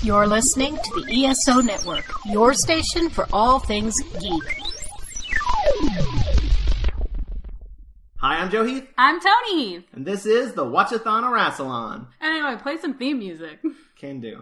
You're listening to the ESO Network, your station for all things geek. Hi, I'm Joe Heath. I'm Toni Heath. And this is the Watch-A-Thon of Rassilon. Anyway, play some theme music. Can do.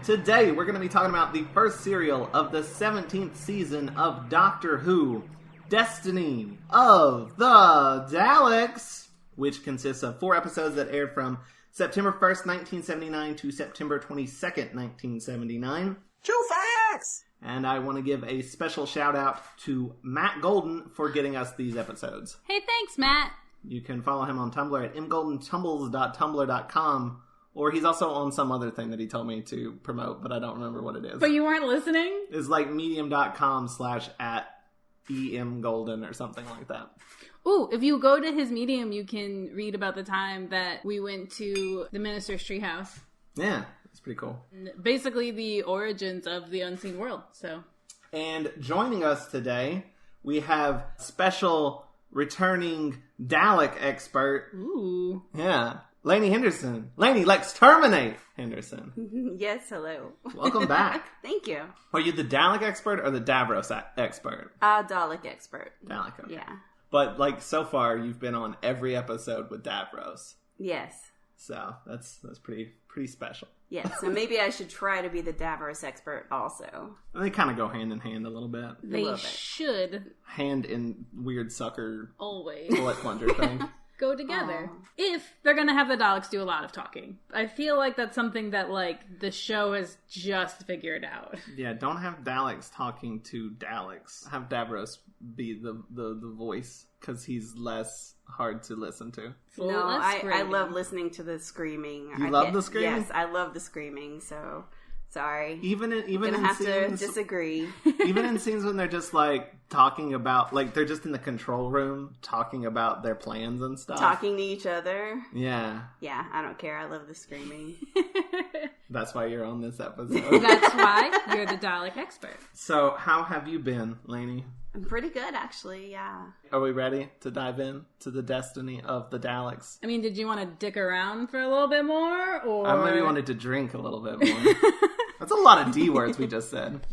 Today, we're going to be talking about the first serial of the 17th season of Doctor Who, Destiny of the Daleks, which consists of 4 episodes that aired from September 1st, 1979 to September 22nd, 1979. True facts! And I want to give a special shout out to Matt Golden for getting us these episodes. Hey, thanks, Matt. You can follow him on Tumblr at mgoldentumbles.tumblr.com. Or he's also on some other thing that he told me to promote, but I don't remember what it is. But you weren't listening? It's like medium.com/@emgolden or something like that. Ooh, if you go to his Medium, you can read about the time that we went to the Minister's Treehouse. Yeah, it's pretty cool. Basically the origins of the Unseen World, so. And joining us today, we have special returning Dalek expert. Ooh. Yeah. Layne Henderson. Layne Lexx Terminate Henderson. Yes, hello. Welcome back. Thank you. Are you the Dalek expert or the Davros expert? Dalek expert. Dalek, okay. Yeah. But, like, so far, you've been on every episode with Davros. Yes. So, that's pretty special. Yes, so maybe I should try to be the Davros expert also. They kind of go hand in hand a little bit. They should. Hand in weird sucker. Always. Bullet plunger thing. Go together. If they're going to have the Daleks do a lot of talking. I feel like that's something that, like, the show has just figured out. Yeah, don't have Daleks talking to Daleks. Have Davros be the voice, because he's less hard to listen to. No, I love listening to the screaming. You love the screaming? Yes, I love the screaming, so... Sorry. Even I'm in gonna have scenes, to disagree. Even in scenes when they're just like talking about, like they're just in the control room talking about their plans and stuff. Talking to each other. Yeah. Yeah, I don't care. I love the screaming. That's why you're on this episode. That's why you're the Dalek expert. So, how have you been, Layne? I'm pretty good, actually, yeah. Are we ready to dive in to the destiny of the Daleks? I mean, did you want to dick around for a little bit more, or...? I maybe wanted to drink a little bit more. That's a lot of D words we just said.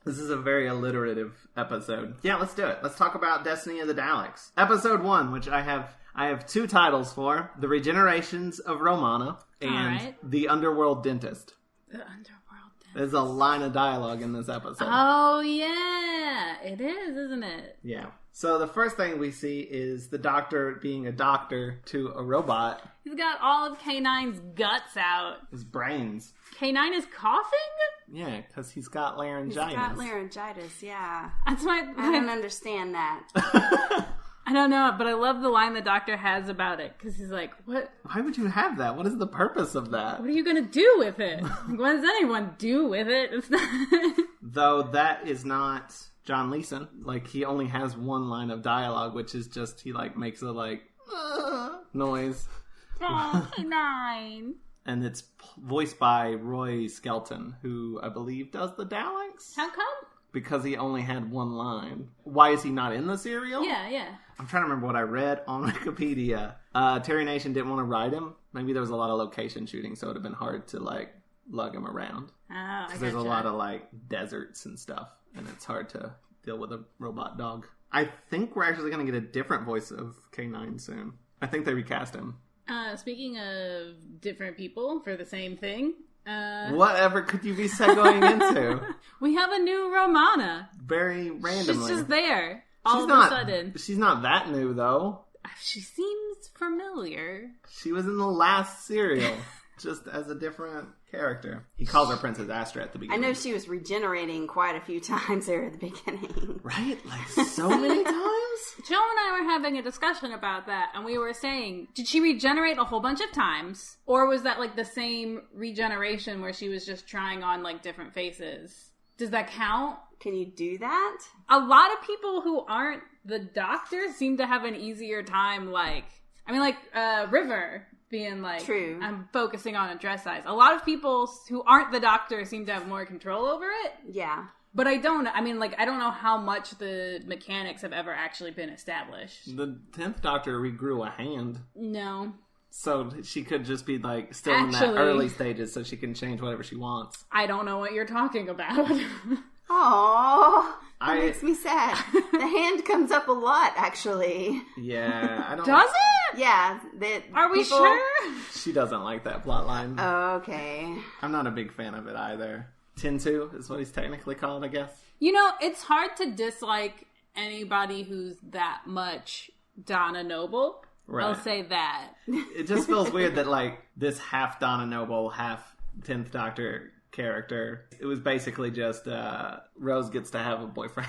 This is a very alliterative episode. Yeah, let's do it. Let's talk about Destiny of the Daleks. Episode 1, which I have 2 titles for. The Regenerations of Romana and The Underworld Dentist. The Underworld Dentist. There's a line of dialogue in this episode. Oh, yeah. It is, isn't it? Yeah. So the first thing we see is the Doctor being a doctor to a robot. He's got all of K9's guts out. His brains. K9 is coughing? Yeah, because he's got laryngitis. He's got laryngitis, yeah. That's why I don't understand that. I don't know, but I love the line the Doctor has about it, because he's like, what? Why would you have that? What is the purpose of that? What are you going to do with it? Like, what does anyone do with it? It's not... Though that is not John Leeson. Like, he only has one line of dialogue, which is just, he, like, makes a, like, noise. Oh, K9. And it's voiced by Roy Skelton, who I believe does the Daleks. How come? Because he only had one line. Why is he not in the serial? Yeah. I'm trying to remember what I read on Wikipedia. Terry Nation didn't want to write him. Maybe there was a lot of location shooting, so it would have been hard to, like, lug him around. Oh, Because there's a lot of, like, deserts and stuff, and it's hard to deal with a robot dog. I think we're actually going to get a different voice of K9 soon. I think they recast him. Speaking of different people for the same thing. Whatever could you be segueing into? We have a new Romana. Very randomly. She's just there. All of a sudden. She's not that new, though. She seems familiar. She was in the last serial. just as a different character. He calls her Princess Astra at the beginning. I know she was regenerating quite a few times there at the beginning. Right? Like, so many times? Joe and I were having a discussion about that, and we were saying, did she regenerate a whole bunch of times? Or was that, like, the same regeneration where she was just trying on, like, different faces? Does that count? Can you do that? A lot of people who aren't the Doctor seem to have an easier time, like... I mean, like, River being like, True. I'm focusing on a dress size. A lot of people who aren't the Doctor seem to have more control over it. Yeah. But I don't know how much the mechanics have ever actually been established. The 10th Doctor regrew a hand. No. So she could just be, like, still in that early stages so she can change whatever she wants. I don't know what you're talking about. Aww. That makes me sad. The hand comes up a lot, actually. Yeah, I don't... Does it? Yeah. Are we sure? She doesn't like that plotline. Okay. I'm not a big fan of it either. Tintu is what he's technically called, I guess. You know, it's hard to dislike anybody who's that much Donna Noble. Right. I'll say that. It just feels weird that, like, this half Donna Noble, half 10th Doctor character, it was basically just Rose gets to have a boyfriend.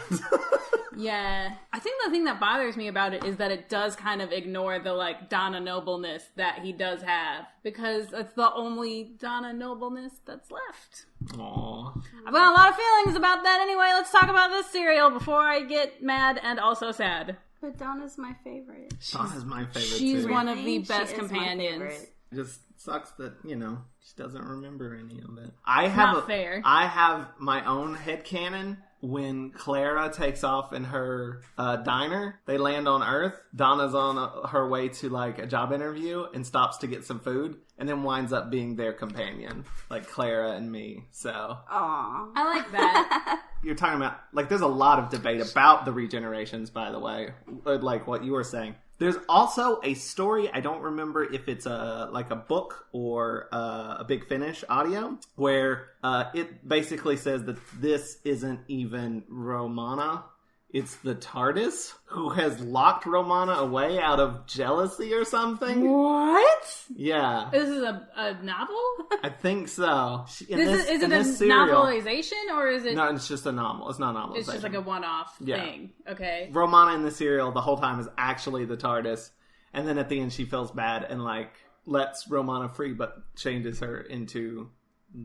Yeah. I think the thing that bothers me about it is that it does kind of ignore the, like, Donna Nobleness that he does have. Because it's the only Donna Nobleness that's left. Aww. I've got a lot of feelings about that anyway. Let's talk about this serial before I get mad and also sad. But Donna's my favorite. Donna's my favorite, She's too. one of the She best is my companions. favorite. It just sucks that, you know, she doesn't remember any of it. Not fair. I have my own headcanon. When Clara takes off in her diner, they land on Earth. Donna's on her way to, like, a job interview and stops to get some food and then winds up being their companion, like Clara and me. So, Aww. I like that. you're talking about, like, there's a lot of debate about the regenerations, by the way, like what you were saying. There's also a story, I don't remember if it's like a book or a Big Finish audio, where it basically says that this isn't even Romana. It's the TARDIS who has locked Romana away out of jealousy or something. What? Yeah. This is a novel? I think so. Is it a novelization or is it... No, it's just a novel. It's not a novelization. It's just like a one-off thing. Okay. Romana in the serial the whole time is actually the TARDIS. And then at the end she feels bad and, like, lets Romana free but changes her into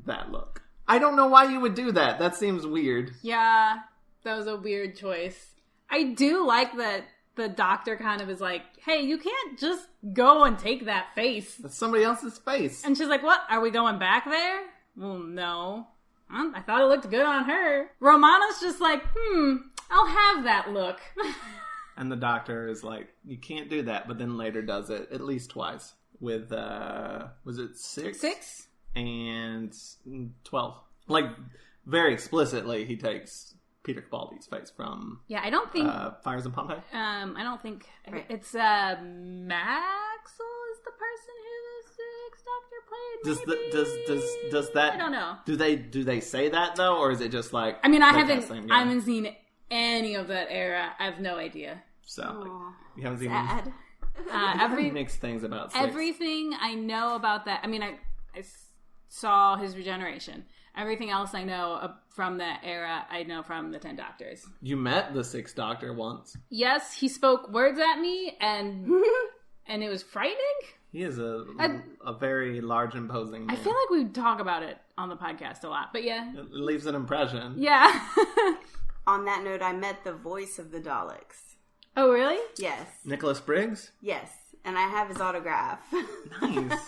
that look. I don't know why you would do that. That seems weird. Yeah. That was a weird choice. I do like that the Doctor kind of is like, hey, you can't just go and take that face. That's somebody else's face. And she's like, what? Are we going back there? Well, no. I thought it looked good on her. Romana's just like, I'll have that look. And the Doctor is like, you can't do that, but then later does it at least twice. With, was it 6? 6? And 12. Like, very explicitly, he takes Peter Capaldi's face from I don't think Fires in Pompeii. I don't think it's Maxwell is the person who the 6th Doctor played. Does that I don't know. Do they say that though, or is it just like I mean I haven't seen any of that era. I have no idea. So like, you haven't seen Sad. every mixed things about 6. Everything I know about that. I mean I saw his regeneration. Everything else I know from that era, I know from the 10 Doctors. You met the 6th Doctor once. Yes, he spoke words at me, and it was frightening. He is a very large, imposing man. I feel like we talk about it on the podcast a lot, but yeah. It leaves an impression. Yeah. On that note, I met the voice of the Daleks. Oh, really? Yes. Nicholas Briggs? Yes. And I have his autograph. Nice.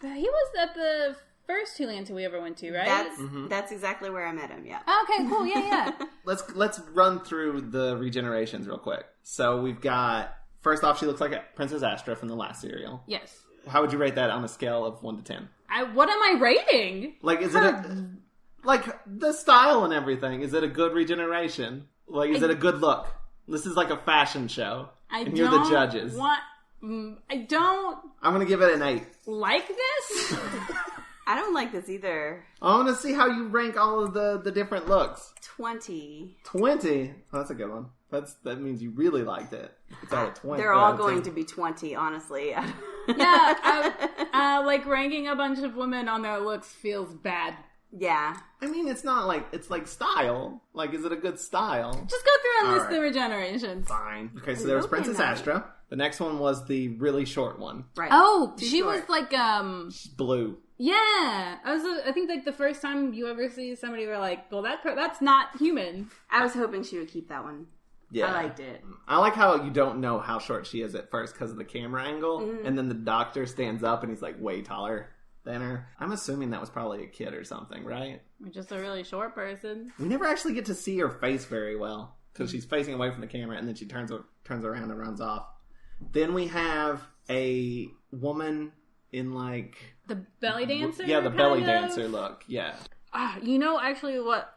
He was at the first Tulanta we ever went to, right? That's exactly where I met him, yeah. Okay, cool, yeah. Let's run through the regenerations real quick. So we've got, first off, she looks like Princess Astra from the last serial. Yes. How would you rate that on a scale of 1 to 10? What am I rating? Like, is it like the style and everything? Is it a good regeneration? Like, is it a good look? This is like a fashion show, and you're the judges. I don't. I'm gonna give it an 8. Like this? I don't like this either. I want to see how you rank all of the different looks. 20. 20? Oh, that's a good one. That means you really liked it. It's out of 20. They're all going to be 20, honestly. Yeah, like ranking a bunch of women on their looks feels bad. Yeah. I mean, it's not like, it's like style. Like, is it a good style? Just go through and list right. the regenerations. Fine. Okay, so there was Princess Astra. The next one was the really short one. Right. Oh, Too she short. was like, She's blue. yeah. I think like the first time you ever see somebody were like, well, that's not human. I was hoping she would keep that one. Yeah. I liked it. I like how you don't know how short she is at first because of the camera angle, and then the doctor stands up and he's like way taller than her. I'm assuming that was probably a kid or something, right? Or just a really short person. We never actually get to see her face very well because she's facing away from the camera and then she turns around and runs off. Then we have a woman in like The belly dancer? Yeah, the belly kind of? dancer look. Yeah. You know actually what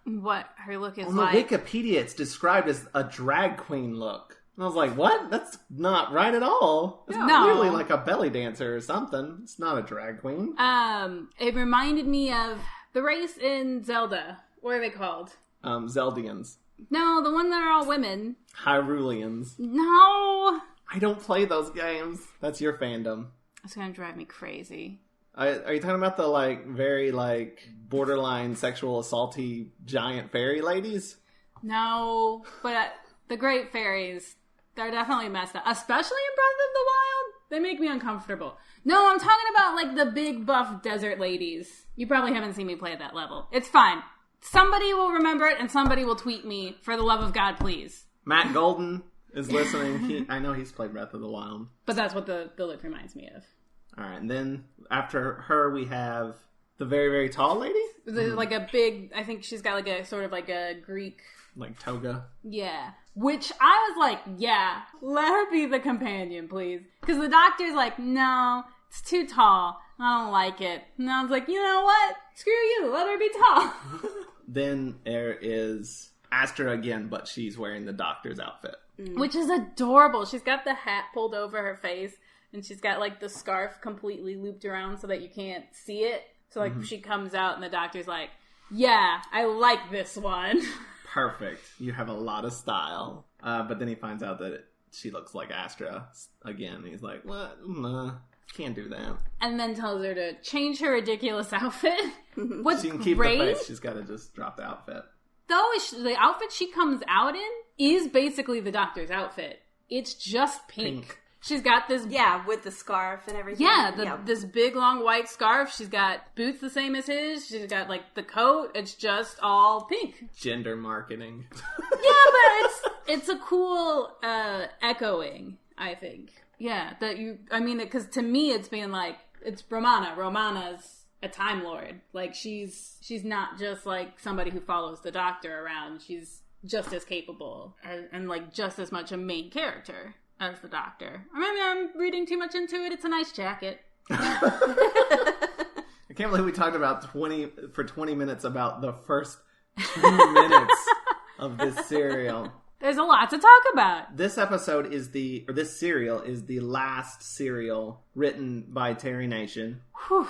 her look is On the like. Wikipedia, it's described as a drag queen look. And I was like, what? That's not right at all. It's No. clearly like a belly dancer or something. It's not a drag queen. It reminded me of the race in Zelda. What are they called? Zeldians. No, the one that are all women. Hyruleans. No! I don't play those games. That's your fandom. It's gonna drive me crazy. Are you talking about the like very like borderline sexual assaulty giant fairy ladies? No, but the Great Fairies, they're definitely messed up. Especially in Breath of the Wild. They make me uncomfortable. No, I'm talking about like the big buff desert ladies. You probably haven't seen me play at that level. It's fine. Somebody will remember it and somebody will tweet me. For the love of God, please. Matt Golden is listening. I know he's played Breath of the Wild. But that's what the look reminds me of. Alright, and then after her we have the very, very tall lady? Like a big, I think she's got like a sort of like a Greek, Like toga. yeah. Which I was like, yeah, let her be the companion, please. Because the doctor's like, no, it's too tall. I don't like it. And I was like, you know what? Screw you. Let her be tall. Then there is Astra again, but she's wearing the doctor's outfit. Which is adorable. She's got the hat pulled over her face. And she's got like the scarf completely looped around so that you can't see it. So like she comes out and the doctor's like, yeah, I like this one. Perfect. You have a lot of style. But then he finds out that she looks like Astra again. He's like, what? Can't do that. And then tells her to change her ridiculous outfit. What's She can keep great, the face. She's got to just drop the outfit. though, is the outfit she comes out in is basically the doctor's outfit. It's just pink. She's got this... Yeah, with the scarf and everything. Yeah, this big, long, white scarf. She's got boots the same as his. She's got, like, the coat. It's just all pink. Gender marketing. Yeah, but it's a cool echoing, I think. Yeah, because to me it's being like, it's Romana. Romana's a Time Lord. Like, she's not just, like, somebody who follows the Doctor around. She's just as capable and like, just as much a main character as the Doctor. Or maybe I'm reading too much into it. It's a nice jacket. I can't believe we talked about 20 minutes about the first 2 minutes of this serial. There's a lot to talk about. This episode this serial is the last serial written by Terry Nation. Whew.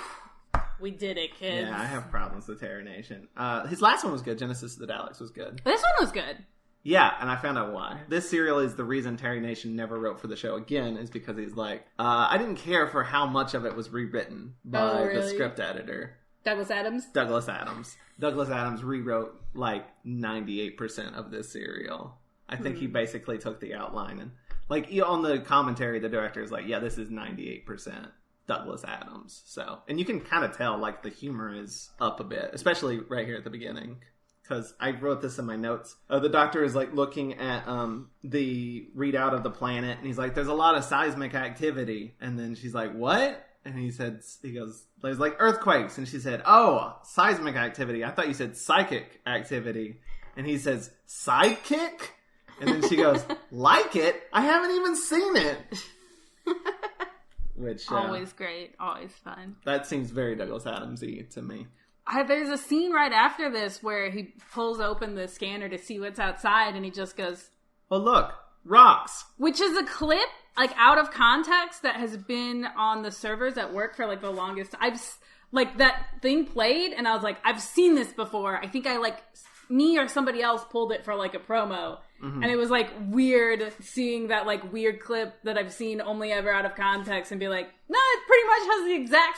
We did it, kids. Yeah, I have problems with Terry Nation. His last one was good. Genesis of the Daleks was good. This one was good. Yeah, and I found out why. This serial is the reason Terry Nation never wrote for the show again, is because he's like, I didn't care for how much of it was rewritten by the script editor. Douglas Adams? Douglas Adams. Douglas Adams rewrote like 98% of this serial. I think he basically took the outline and like on the commentary, the director is like, yeah, this is 98% Douglas Adams. So, and you can kind of tell like the humor is up a bit, especially right here at the beginning. Because I wrote this in my notes. The Doctor is like looking at the readout of the planet, and he's like, "There's a lot of seismic activity." And then she's like, "What?" And he goes, "There's like earthquakes." And she said, "Oh, seismic activity. I thought you said psychic activity." And he says, "Sidekick?" And then she goes, "Like it? I haven't even seen it." Which always great, always fun. That seems very Douglas Adams-y to me. There's a scene right after this where he pulls open the scanner to see what's outside, and he just goes, "Oh, look, rocks." Which is a clip, like, out of context that has been on the servers at work for, like, the longest. Like, that thing played, and I was like, I've seen this before. I think me or somebody else pulled it for, like, a promo. And it was like weird seeing that like weird clip that I've seen only ever out of context and be like, no, it pretty much has the exact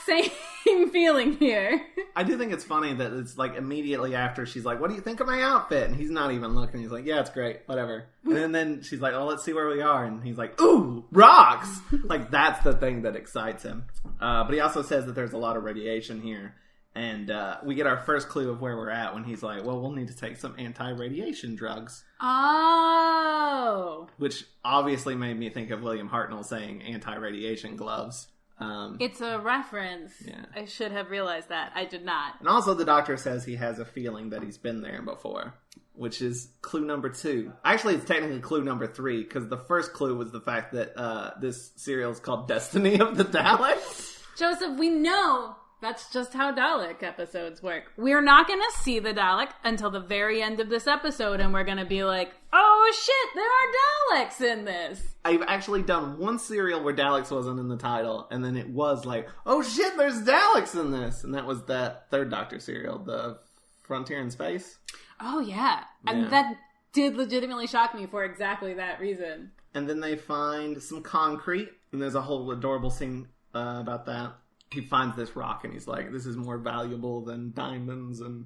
same feeling here. I do think it's funny that it's like immediately after she's like, what do you think of my outfit? And he's not even looking. He's like, yeah, it's great, whatever. And then she's like, oh, let's see where we are. And he's like, ooh, rocks! Like, that's the thing that excites him. But he also says that there's a lot of radiation here. And we get our first clue of where we're at when he's like, well, we'll need to take some anti-radiation drugs. Oh. Which obviously made me think of William Hartnell saying anti-radiation gloves. It's a reference. Yeah. I should have realized that. I did not. And also the doctor says he has a feeling that he's been there before, which is clue number 2. Actually, it's technically clue number 3, because the first clue was the fact that this serial is called Destiny of the Daleks. Joseph, we know that's just how Dalek episodes work. We're not going to see the Dalek until the very end of this episode, and we're going to be like, oh shit, there are Daleks in this. I've actually done one serial where Daleks wasn't in the title, and then it was like, oh shit, there's Daleks in this. And that was that third Doctor serial, the Frontier in Space. Oh yeah. And that did legitimately shock me for exactly that reason. And then they find some concrete, and there's a whole adorable scene about that. He finds this rock and he's like, this is more valuable than diamonds. And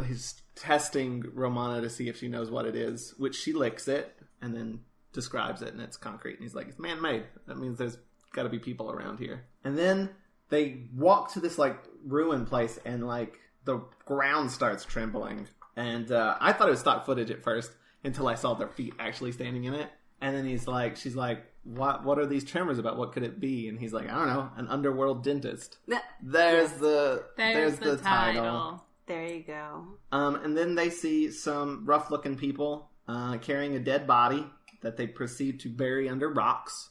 he's testing Romana to see if she knows what it is, which she licks it and then describes it, and it's concrete. And he's like, it's man-made. That means there's got to be people around here. And then they walk to this like ruin place, and like the ground starts trembling. And I thought it was stock footage at first until I saw their feet actually standing in it. And then she's like, what are these tremors about? What could it be? And he's like, I don't know, an underworld dentist. There's the title. There you go. And then they see some rough-looking people carrying a dead body that they proceed to bury under rocks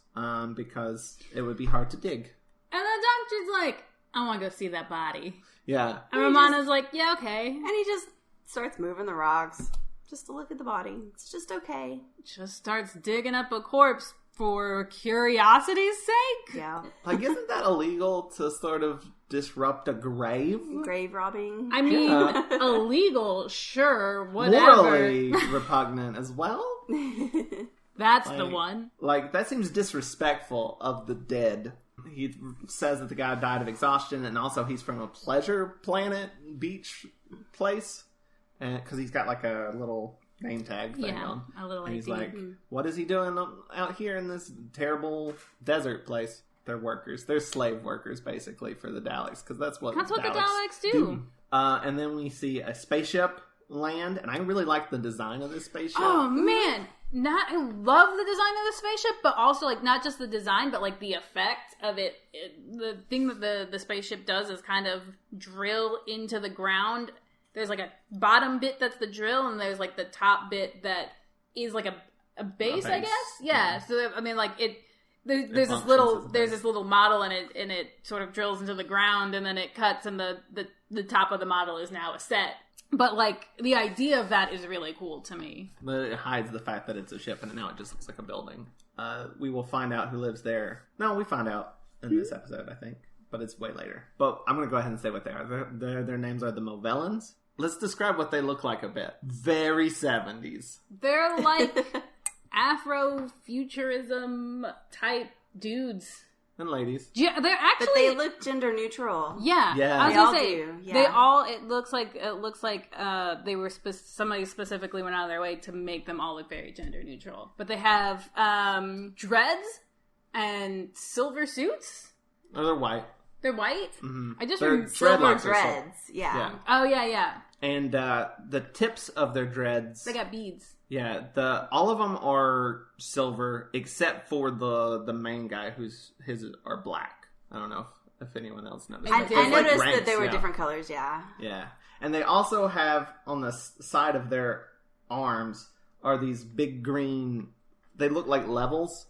because it would be hard to dig. And the doctor's like, I want to go see that body. Yeah. And Romana's like, yeah, okay. And he just starts moving the rocks just to look at the body. It's just okay. Just starts digging up a corpse for curiosity's sake? Yeah. Like, isn't that illegal to sort of disrupt a grave? Grave robbing? I mean, illegal, sure, whatever. Morally repugnant as well? That's the one. Like, that seems disrespectful of the dead. He says that the guy died of exhaustion, and also he's from a pleasure planet beach place. Because he's got like a little name tag thing on. A little and he's ID. like, what is he doing out here in this terrible desert place? They're workers. They're slave workers, basically, for the Daleks. Because that's what the Daleks do. And then we see a spaceship land. And I really like the design of this spaceship. Oh, man. I love the design of the spaceship, but also, like, not just the design, but, like, the effect of it. The thing that the spaceship does is kind of drill into the ground. There's, like, a bottom bit that's the drill, and there's, like, the top bit that is, like, a base, I guess? Yeah. So, I mean, like, there's this little model, and it sort of drills into the ground, and then it cuts, and the top of the model is now a set. But, like, the idea of that is really cool to me. But it hides the fact that it's a ship, and now it just looks like a building. We will find out who lives there. No, we find out in this episode, I think. But it's way later. But I'm going to go ahead and say what they are. Their names are the Movellans. Let's describe what they look like a bit. Very 70s. They're like Afrofuturism type dudes. And ladies. Yeah, they're actually... But they look gender neutral. Yeah. Yeah. I was They going all to say, do. Yeah. they all, it looks like they were, somebody specifically went out of their way to make them all look very gender neutral. But they have dreads and silver suits. Oh, they're white. They're white? Mm-hmm. I just Their remember Silver dreadlocks are dreads. Yeah. Oh, yeah. And the tips of their dreads... They got beads. Yeah, all of them are silver, except for the main guy his are black. I don't know if anyone else noticed. I noticed ranks, that they were different colors, yeah. Yeah. And they also have, on the side of their arms, are these big green... They look like levels.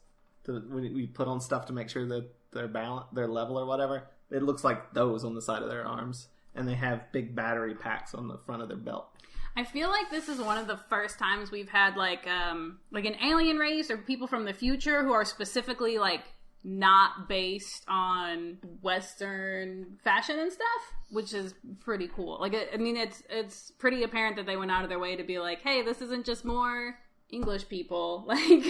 We put on stuff to make sure that they're level or whatever. It looks like those on the side of their arms. And they have big battery packs on the front of their belt. I feel like this is one of the first times we've had like an alien race or people from the future who are specifically like not based on Western fashion and stuff, which is pretty cool. Like, I mean, it's pretty apparent that they went out of their way to be like, hey, this isn't just more English people. Like,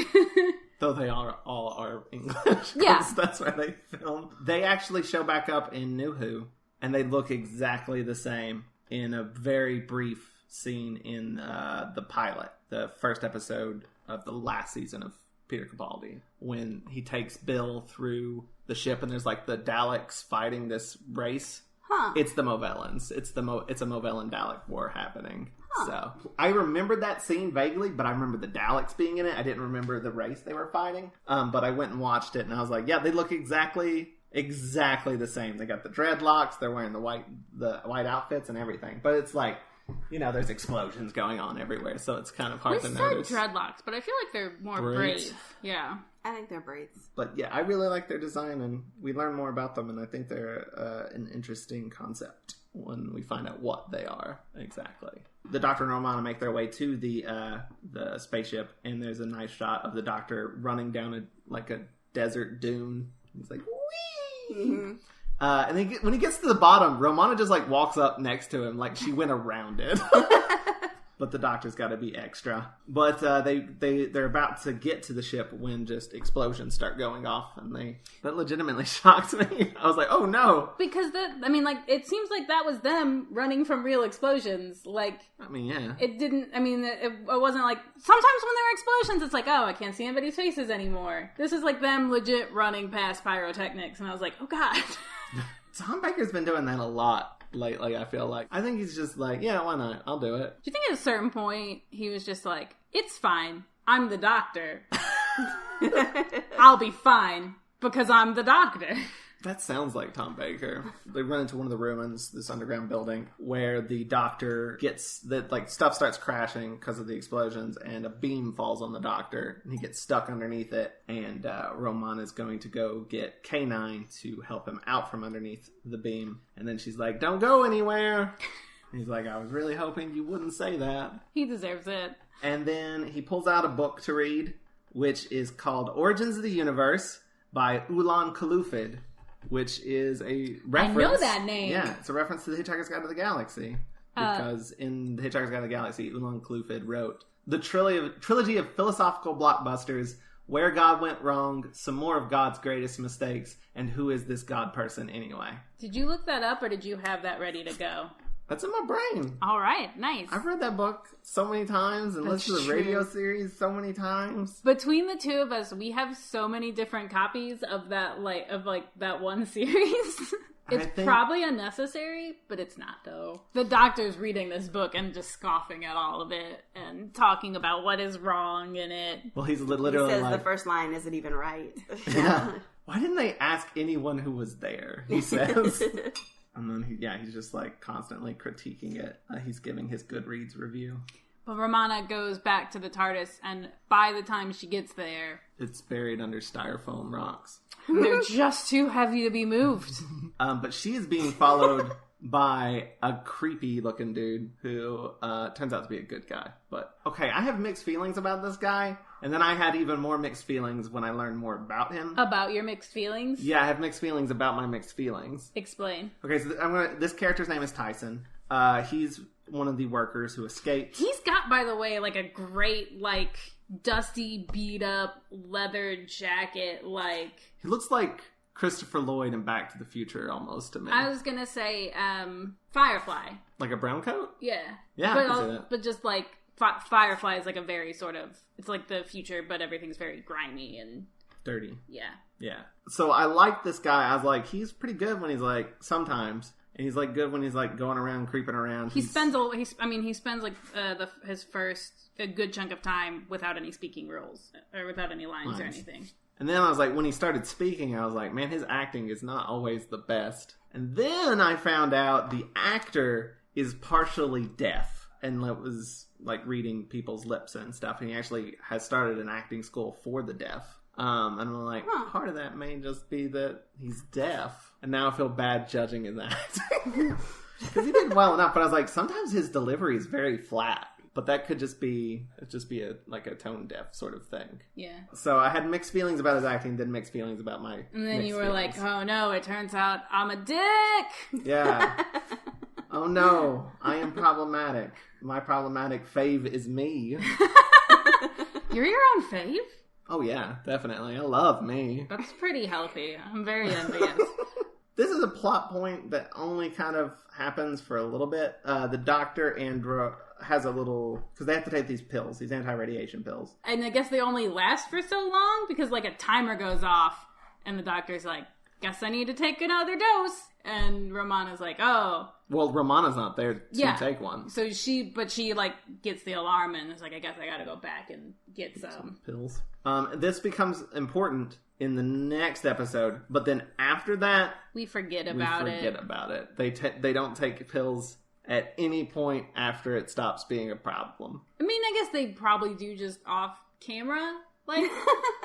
though they all are English. Yeah. That's why they film. They actually show back up in New Who, and they look exactly the same in a very brief scene in the pilot, the first episode of the last season of Peter Capaldi, when he takes Bill through the ship and there's like the Daleks fighting this race. Huh. It's the Movellans. It's a Movellan Dalek war happening. Huh. So I remembered that scene vaguely, but I remember the Daleks being in it. I didn't remember the race they were fighting. But I went and watched it, and I was like, yeah, they look exactly the same. They got the dreadlocks. They're wearing the white outfits and everything. But it's like, you know, there's explosions going on everywhere, so it's kind of hard to notice. We said dreadlocks, but I feel like they're more braids. Yeah. I think they're braids. But yeah, I really like their design, and we learn more about them, and I think they're an interesting concept when we find out what they are exactly. The Doctor and Romana make their way to the spaceship, and there's a nice shot of the Doctor running down a desert dune. He's like, whee! Mm-hmm. And then when he gets to the bottom, Romana just like walks up next to him like she went around it. But the Doctor's got to be extra. But they're about to get to the ship when just explosions start going off, and that legitimately shocked me. I was like, oh no! Because it seems like that was them running from real explosions. Like, I mean, yeah, it didn't. I mean, it wasn't like sometimes when there are explosions, it's like, oh, I can't see anybody's faces anymore. This is like them legit running past pyrotechnics, and I was like, oh god. Tom Baker's been doing that a lot lately, I feel like. I think he's just like, yeah, why not? I'll do it. Do you think at a certain point he was just like, it's fine. I'm the Doctor. I'll be fine because I'm the Doctor. That sounds like Tom Baker. They run into one of the ruins, this underground building, where the Doctor stuff starts crashing because of the explosions, and a beam falls on the Doctor, and he gets stuck underneath it, and Romana's going to go get K9 to help him out from underneath the beam, and then she's like, don't go anywhere! And he's like, I was really hoping you wouldn't say that. He deserves it. And then he pulls out a book to read, which is called Origins of the Universe by Ulan Khulufid, which is a reference. I know that name. Yeah, it's a reference to The Hitchhiker's Guide to the Galaxy. Because in The Hitchhiker's Guide to the Galaxy, Ulan Khulufid wrote the trilogy of philosophical blockbusters, Where God Went Wrong, Some More of God's Greatest Mistakes, and Who Is This God Person Anyway? Did you look that up, or did you have that ready to go? That's in my brain. All right, nice. I've read that book so many times and listened to the radio series so many times. Between the two of us, we have so many different copies of that, that one series. It's probably unnecessary, but it's not, though. The Doctor's reading this book and just scoffing at all of it and talking about what is wrong in it. Well, he's literally he says the first line isn't even right. Yeah. Why didn't they ask anyone who was there? He says. And then, he's just, constantly critiquing it. He's giving his Goodreads review. But Romana goes back to the TARDIS, and by the time she gets there... it's buried under styrofoam rocks. They're just too heavy to be moved. But she is being followed by a creepy-looking dude who turns out to be a good guy. But, okay, I have mixed feelings about this guy. And then I had even more mixed feelings when I learned more about him. About your mixed feelings? Yeah, I have mixed feelings about my mixed feelings. Explain. Okay, so this character's name is Tyson. He's one of the workers who escaped. He's got, by the way, a great, dusty, beat-up leather jacket, He looks like Christopher Lloyd in Back to the Future, almost, to me. I was gonna say, Firefly. Like a brown coat? Yeah. Yeah, I can see that. But just, Firefly is a very sort of... it's like the future, but everything's very grimy and... dirty. Yeah. Yeah. So I like this guy. I was like, he's pretty good when he's sometimes... and he's good when he's going around, creeping around. He spends his first a good chunk of time without any speaking roles or without any lines or anything. And then I was when he started speaking, I was like, man, his acting is not always the best. And then I found out the actor is partially deaf and was reading people's lips and stuff. And he actually has started an acting school for the deaf. And I'm part of that may just be that he's deaf. And now I feel bad judging his acting. Because he did well enough, but I was sometimes his delivery is very flat. But that could just be a tone deaf sort of thing. Yeah. So I had mixed feelings about his acting, then mixed feelings about my And then you were feelings. oh no, it turns out I'm a dick! Yeah. Oh no, I am problematic. My problematic fave is me. You're your own fave? Oh yeah, definitely. I love me. That's pretty healthy. I'm very envious. This is a plot point that only kind of happens for a little bit. The doctor has a little... Because they have to take these pills, these anti-radiation pills. And I guess they only last for so long because, like, a timer goes off and the doctor's like, guess I need to take another dose. And Romana's like, oh. Well, Romana's not there to take one. So she like, gets the alarm and is like, I guess I gotta go back and get some pills. This becomes important in the next episode, but then after that... We forget about it. They don't take pills at any point after it stops being a problem. I mean, I guess they probably do just off camera. Like,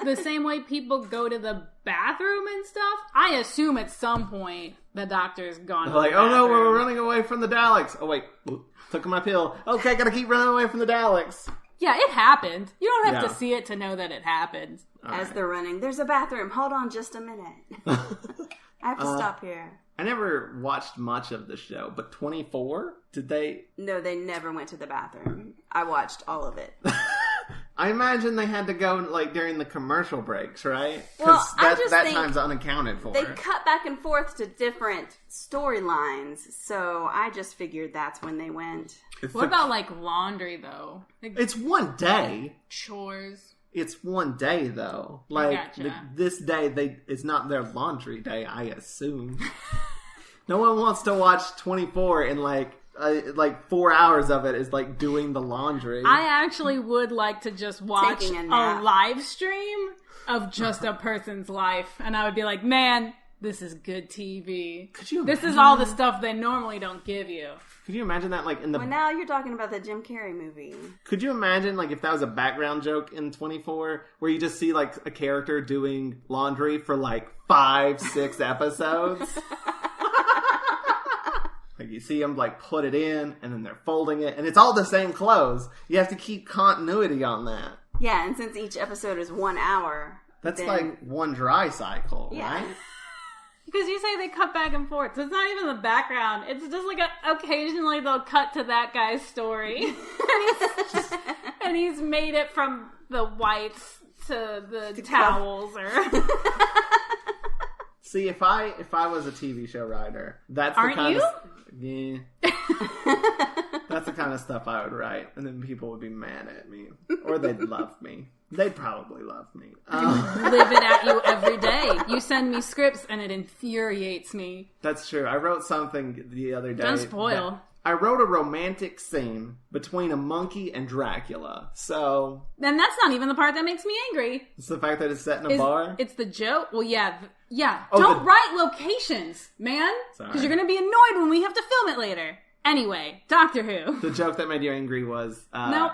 the same way people go to the bathroom and stuff. I assume at some point the doctor's gone to the bathroom. Oh no, we're running away from the Daleks. Oh wait, took my pill. Okay, gotta keep running away from the Daleks. Yeah, it happened. You don't have to see it to know that it happened. As they're running, there's a bathroom. Hold on just a minute. I have to stop here. I never watched much of the show, but 24? Did they... No, they never went to the bathroom. I watched all of it. I imagine they had to go, like, during the commercial breaks, right? Well, Because that time's unaccounted for. They cut back and forth to different storylines, so I just figured that's when they went. What about, like, laundry, though? Like, it's one day. Chores. It's one day, though. Like, this day, it's not their laundry day, I assume. No one wants to watch 24 and, like 4 hours of it is like doing the laundry. I actually would like to just watch a live stream of just a person's life, and I would be like, man, this is good TV. Could you? This is all the stuff they normally don't give you. Could you imagine that, like, in the... Well, now you're talking about the Jim Carrey movie. Could you imagine, like, if that was a background joke in 24, where you just see, like, a character doing laundry for, like, 5-6 episodes? Like, you see them, like, put it in, and then they're folding it, and it's all the same clothes. You have to keep continuity on that. Yeah, and since each episode is 1 hour... That's like one dry cycle, right? Because you say they cut back and forth. So it's not even the background. It's just like occasionally they'll cut to that guy's story. and he's made it from the whites to the towels. See, if I was a TV show writer, that's the Aren't kind you? Yeah. That's the kind of stuff I would write. And then people would be mad at me. Or they'd love me. They'd probably love me. Live it at you every day. You send me scripts and it infuriates me. That's true. I wrote something the other day. Don't spoil. I wrote a romantic scene between a monkey and Dracula. So... And that's not even the part that makes me angry. It's the fact that it's set in a bar? It's the joke. Well, yeah. Don't write locations, man. Because you're going to be annoyed when we have to film it later. Anyway, Doctor Who. The joke that made you angry was... Nope.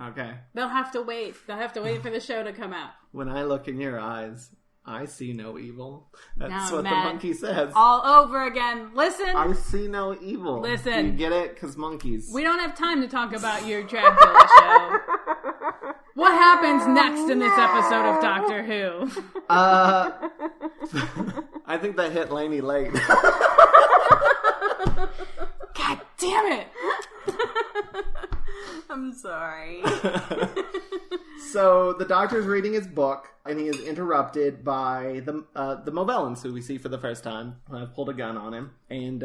Okay. They'll have to wait. They'll have to wait for the show to come out. When I look in your eyes, I see no evil. That's what the monkey says. All over again. Listen. I see no evil. Listen. You get it? Because monkeys. We don't have time to talk about your Dracula show. What happens next in this episode of Doctor Who? I think that hit Layne late. God damn it. I'm sorry. So the doctor's reading his book, and he is interrupted by the Movellans, who we see for the first time. I've pulled a gun on him, and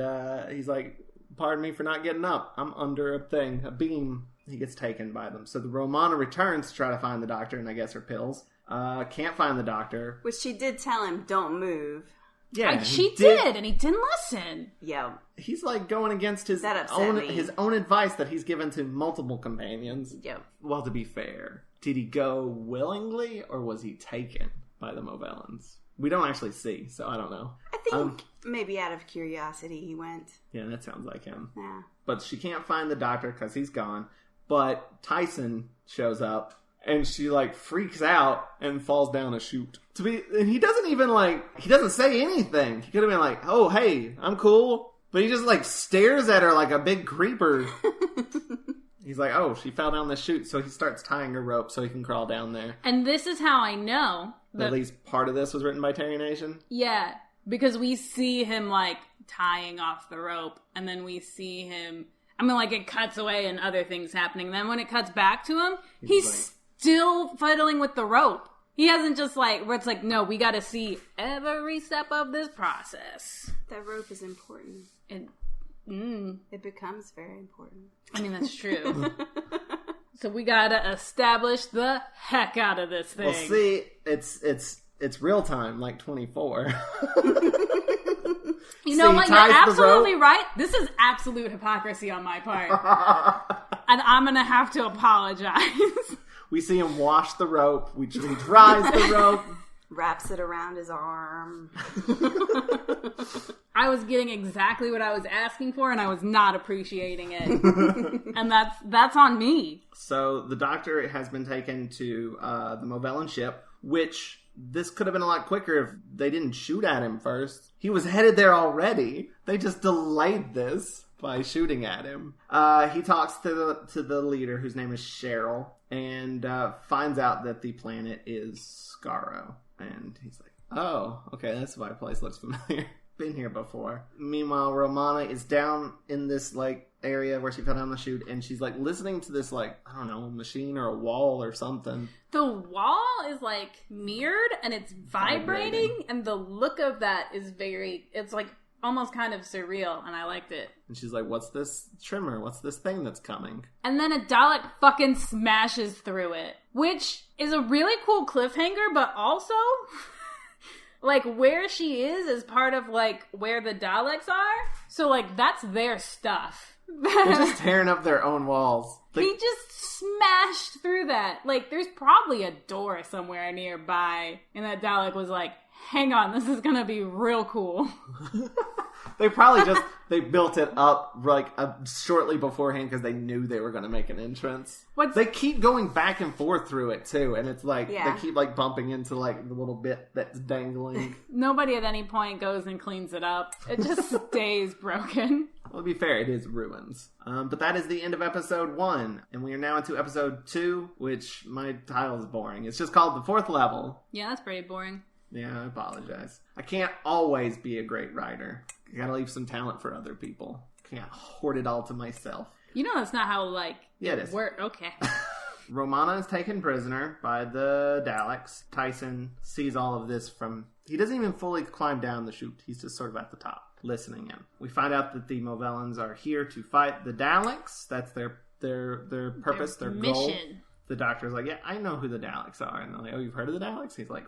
he's like, "Pardon me for not getting up. I'm under a beam." He gets taken by them. So the Romana returns to try to find the doctor, and I guess her pills. Can't find the doctor. Which she did tell him, don't move. Yeah, she did, and he didn't listen. Yeah. He's like going against his own advice that he's given to multiple companions. Yep. Well, to be fair, did he go willingly or was he taken by the Movellans? We don't actually see, so I don't know. I think maybe out of curiosity he went. Yeah, that sounds like him. Yeah. But she can't find the doctor because he's gone. But Tyson shows up. And she, like, freaks out and falls down a chute. And he doesn't even, he doesn't say anything. He could have been like, "Oh, hey, I'm cool." But he just, stares at her like a big creeper. He's like, "Oh, she fell down the chute." So he starts tying her rope so he can crawl down there. And this is how I know that... At least part of this was written by Terry Nation? Yeah, because we see him, tying off the rope. And then we see him... it cuts away and other things happening. Then when it cuts back to him, he's still fiddling with the rope. He hasn't just like, where it's like, no, we gotta see every step of this process. That rope is important. And, It becomes very important. I mean, that's true. So we gotta establish the heck out of this thing. Well, see, it's real time, like 24. You know what? You're absolutely right. This is absolute hypocrisy on my part. And I'm gonna have to apologize. We see him wash the rope. He dries the rope. Wraps it around his arm. I was getting exactly what I was asking for, and I was not appreciating it. And that's on me. So the doctor has been taken to the Movellan ship, which this could have been a lot quicker if they didn't shoot at him first. He was headed there already. They just delayed this by shooting at him. He talks to the leader, whose name is Cheryl, and finds out that the planet is Skaro. And he's like, oh, okay, that's why the place looks familiar. Been here before. Meanwhile, Romana is down in this, like, area where she fell down the chute, and she's, like, listening to this, like, I don't know, machine or a wall or something. The wall is, like, mirrored, and it's vibrating, and the look of that is it's, like, almost kind of surreal, and I liked it. And she's like, what's this trimmer? What's this thing that's coming? And then a Dalek fucking smashes through it, which is a really cool cliffhanger, but also, like, where she is part of, like, where the Daleks are. So, like, that's their stuff. They're just tearing up their own walls. He just smashed through that. Like, there's probably a door somewhere nearby, and that Dalek was like, hang on, this is gonna be real cool. They probably they built it up like shortly beforehand because they knew they were going to make an entrance. They keep going back and forth through it too, and it's like they keep like bumping into like the little bit that's dangling. Nobody at any point goes and cleans it up. It just stays broken. Well, to be fair, it is ruins. But that is the end of episode 1, and we are now into episode 2, which my title is boring. It's just called The Fourth Level. Yeah, that's pretty boring. Yeah, I apologize. I can't always be a great writer. I gotta leave some talent for other people. Can't hoard it all to myself. You know that's not how, like, it is. Okay. Romana is taken prisoner by the Daleks. Tyson sees all of this from... He doesn't even fully climb down the chute. He's just sort of at the top, listening in. We find out that the Movellans are here to fight the Daleks. That's their purpose, their goal. Mission. The doctor's like, yeah, I know who the Daleks are. And they're like, oh, you've heard of the Daleks? He's like...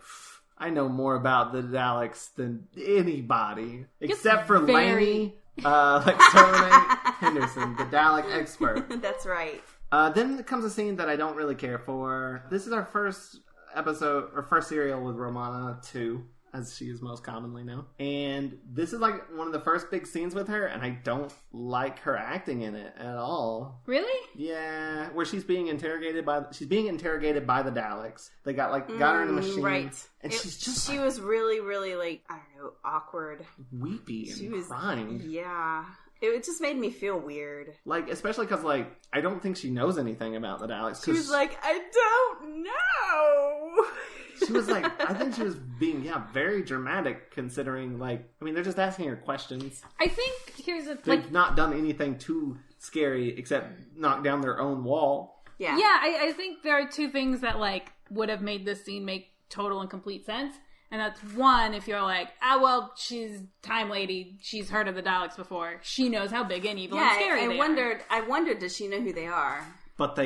I know more about the Daleks than anybody. Except for Layne Lexx Terminate Henderson, the Dalek expert. That's right. Then comes a scene that I don't really care for. This is our first episode, or first serial with Romana 2, as she is most commonly known. And this is like one of the first big scenes with her, and I don't like her acting in it at all. Really? Yeah, where she's being interrogated by the Daleks. They got her in the machine. Right. And she was really, really, like, I don't know, awkward. Weepy and crying. Yeah. It just made me feel weird. Like, especially because, like, I don't think she knows anything about the Daleks. She was like, I don't know. She was like, I think she was being, very dramatic considering, like, I mean, they're just asking her questions. I think, They've not done anything too scary except knock down their own wall. Yeah. Yeah, I think there are two things that, like, would have made this scene make total and complete sense. And that's one, if you're like, she's Time Lady, she's heard of the Daleks before. She knows how big and evil and scary they are. I wondered, does she know who they are? But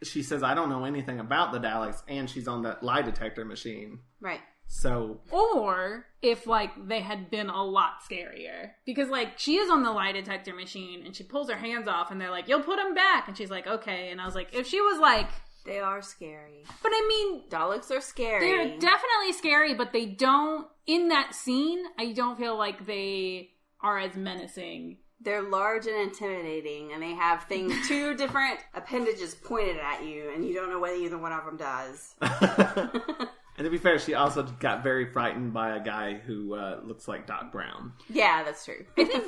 she says, I don't know anything about the Daleks, and she's on that lie detector machine. Right. So... Or if, like, they had been a lot scarier. Because, like, she is on the lie detector machine, and she pulls her hands off, and they're like, you'll put them back. And she's like, okay. And I was like, if she was like... They are scary. But I mean... Daleks are scary. They're definitely scary, but they don't... In that scene, I don't feel like they are as menacing. They're large and intimidating, and they have two different appendages pointed at you, and you don't know what either one of them does. And to be fair, she also got very frightened by a guy who looks like Doc Brown. Yeah, that's true. I think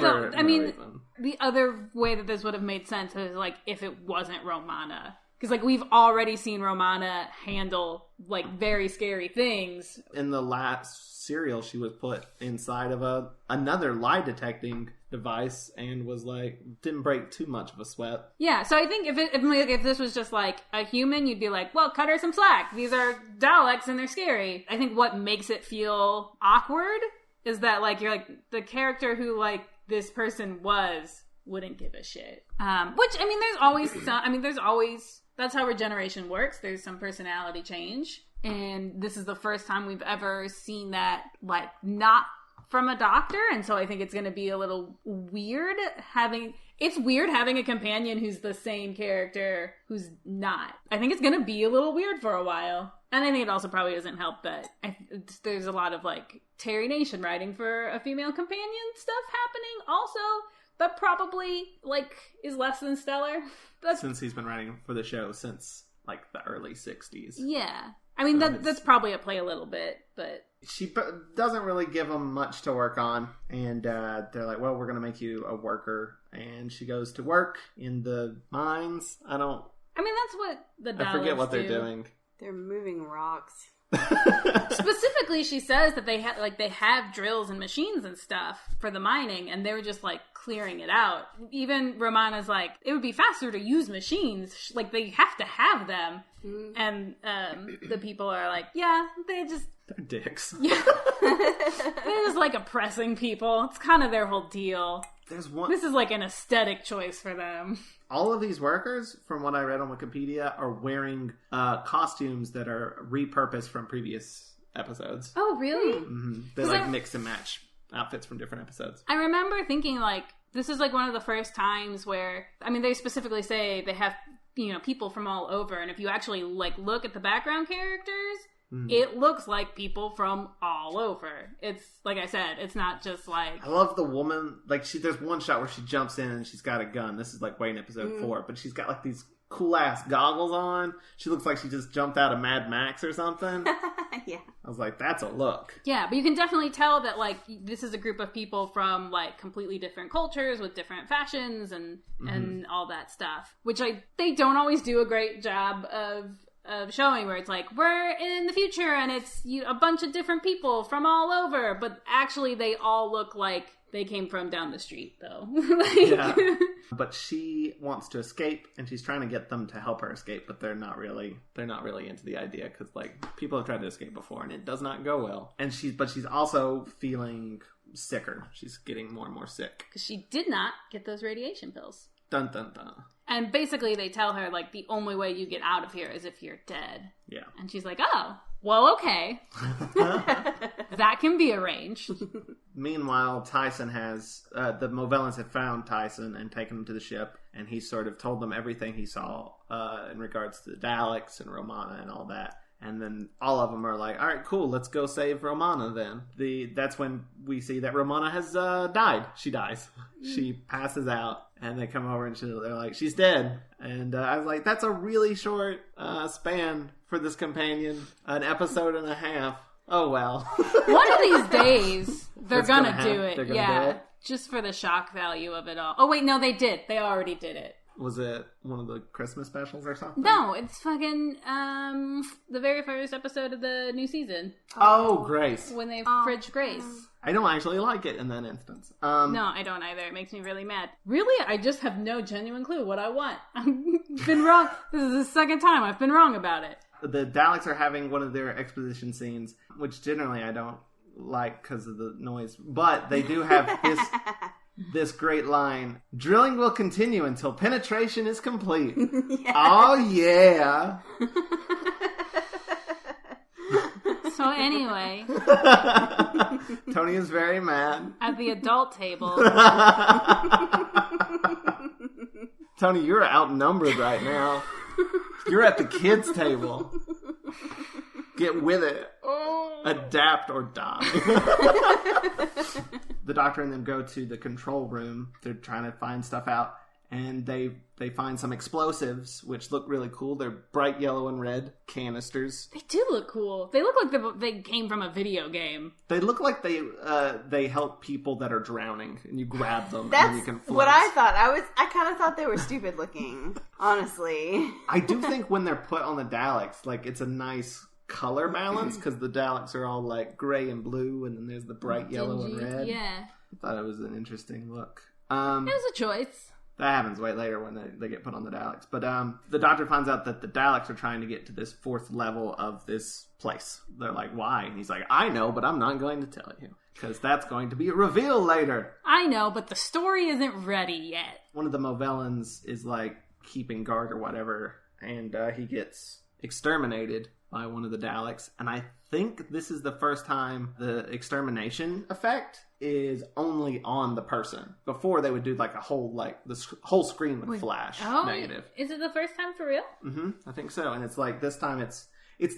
the other way that this would have made sense is, like, if it wasn't Romana. Because, like, we've already seen Romana handle, like, very scary things. In the last serial, she was put inside of another lie detecting device and was like, didn't break too much of a sweat. Yeah, so I think if this was just like a human, you'd be like, well, cut her some slack. These are Daleks and they're scary. I think what makes it feel awkward is that like you're like the character who like this person wouldn't give a shit. Which I mean, there's always that's how regeneration works. There's some personality change, and this is the first time we've ever seen that like not from a doctor, and so I think it's going to be a little weird having a companion who's the same character who's not. I think it's going to be a little weird for a while. And I think it also probably doesn't help that there's a lot of like Terry Nation writing for a female companion stuff happening also that probably like is less than stellar. Since he's been writing for the show since like the early 60s. Yeah. I mean, that's probably at play a little bit, but... She doesn't really give them much to work on, and they're like, well, we're going to make you a worker, and she goes to work in the mines. I mean, that's what the Daleks I forget what do. they're doing. They're moving rocks. Specifically, she says that they have drills and machines and stuff for the mining, and they were just like clearing it out. Even Romana's like, it would be faster to use machines. Like they have to have them, and the people are like, yeah, they're dicks. Yeah, they're just like oppressing people. It's kind of their whole deal. This is like an aesthetic choice for them. All of these workers, from what I read on Wikipedia, are wearing costumes that are repurposed from previous episodes. Oh, really? Mm-hmm. They like mix and match outfits from different episodes. I remember thinking like, this is like one of the first times where, I mean, they specifically say they have, people from all over. And if you actually like look at the background characters, it looks like people from all over. It's like I said, it's not just like... I love the woman. Like there's one shot where she jumps in and she's got a gun. This is like way in episode 4, but she's got like these cool ass goggles on. She looks like she just jumped out of Mad Max or something. Yeah. I was like, that's a look. Yeah, but you can definitely tell that like this is a group of people from like completely different cultures with different fashions and all that stuff, which they don't always do a great job of showing, where it's like, we're in the future and it's a bunch of different people from all over, but actually they all look like they came from down the street, though. Yeah. But she wants to escape, and she's trying to get them to help her escape, but they're not really into the idea, because like people have tried to escape before and it does not go well. And she's also feeling sicker. She's getting more and more sick because she did not get those radiation pills. Dun dun dun. And basically they tell her, like, the only way you get out of here is if you're dead. Yeah. And she's like, oh, well, okay. That can be arranged. Meanwhile, Tyson has... the Movellans have found Tyson and taken him to the ship, and he sort of told them everything he saw in regards to the Daleks and Romana and all that. And then all of them are like, all right, cool, let's go save Romana then. That's when we see that Romana has died. She dies. She passes out, and they come over and they're like, she's dead. And I was like, that's a really short span for this companion. An episode and a half. Oh, well. One of these days, they're gonna do it. They're gonna do it? Just for the shock value of it all. Oh, wait, no, they did. They already did it. Was it one of the Christmas specials or something? No, it's fucking the very first episode of the new season. Oh, Grace. When they fridge Grace. I don't actually like it in that instance. No, I don't either. It makes me really mad. Really? I just have no genuine clue what I want. I've been wrong. This is the second time I've been wrong about it. The Daleks are having one of their exposition scenes, which generally I don't like because of the noise. But they do have this great line: drilling will continue until penetration is complete. Yeah. Oh, yeah. So anyway, Toni is very mad. At the adult table. Toni, you're outnumbered right now. You're at the kids' table. Get with it. Adapt or die. The Doctor and them go to the control room. They're trying to find stuff out. And they find some explosives, which look really cool. They're bright yellow and red canisters. They do look cool. They look like they came from a video game. They look like they help people that are drowning, and you grab them That's and you can float. What I thought. I kind of thought they were stupid looking, honestly. I do think when they're put on the Daleks, like, it's a nice color balance, because the Daleks are all like gray and blue, and then there's the bright yellow and red. Yeah. I thought it was an interesting look. It was a choice. That happens way later when they get put on the Daleks. But the Doctor finds out that the Daleks are trying to get to this 4th level of this place. They're like, why? And he's like, I know, but I'm not going to tell you. Because that's going to be a reveal later. I know, but the story isn't ready yet. One of the Movellans is like keeping guard or whatever. And he gets exterminated by one of the Daleks. And I think this is the first time the extermination effect is only on the person. Before they would do like a whole, like the whole screen would flash negative. Is it the first time for real? Mm-hmm, I think so. And it's like this time it's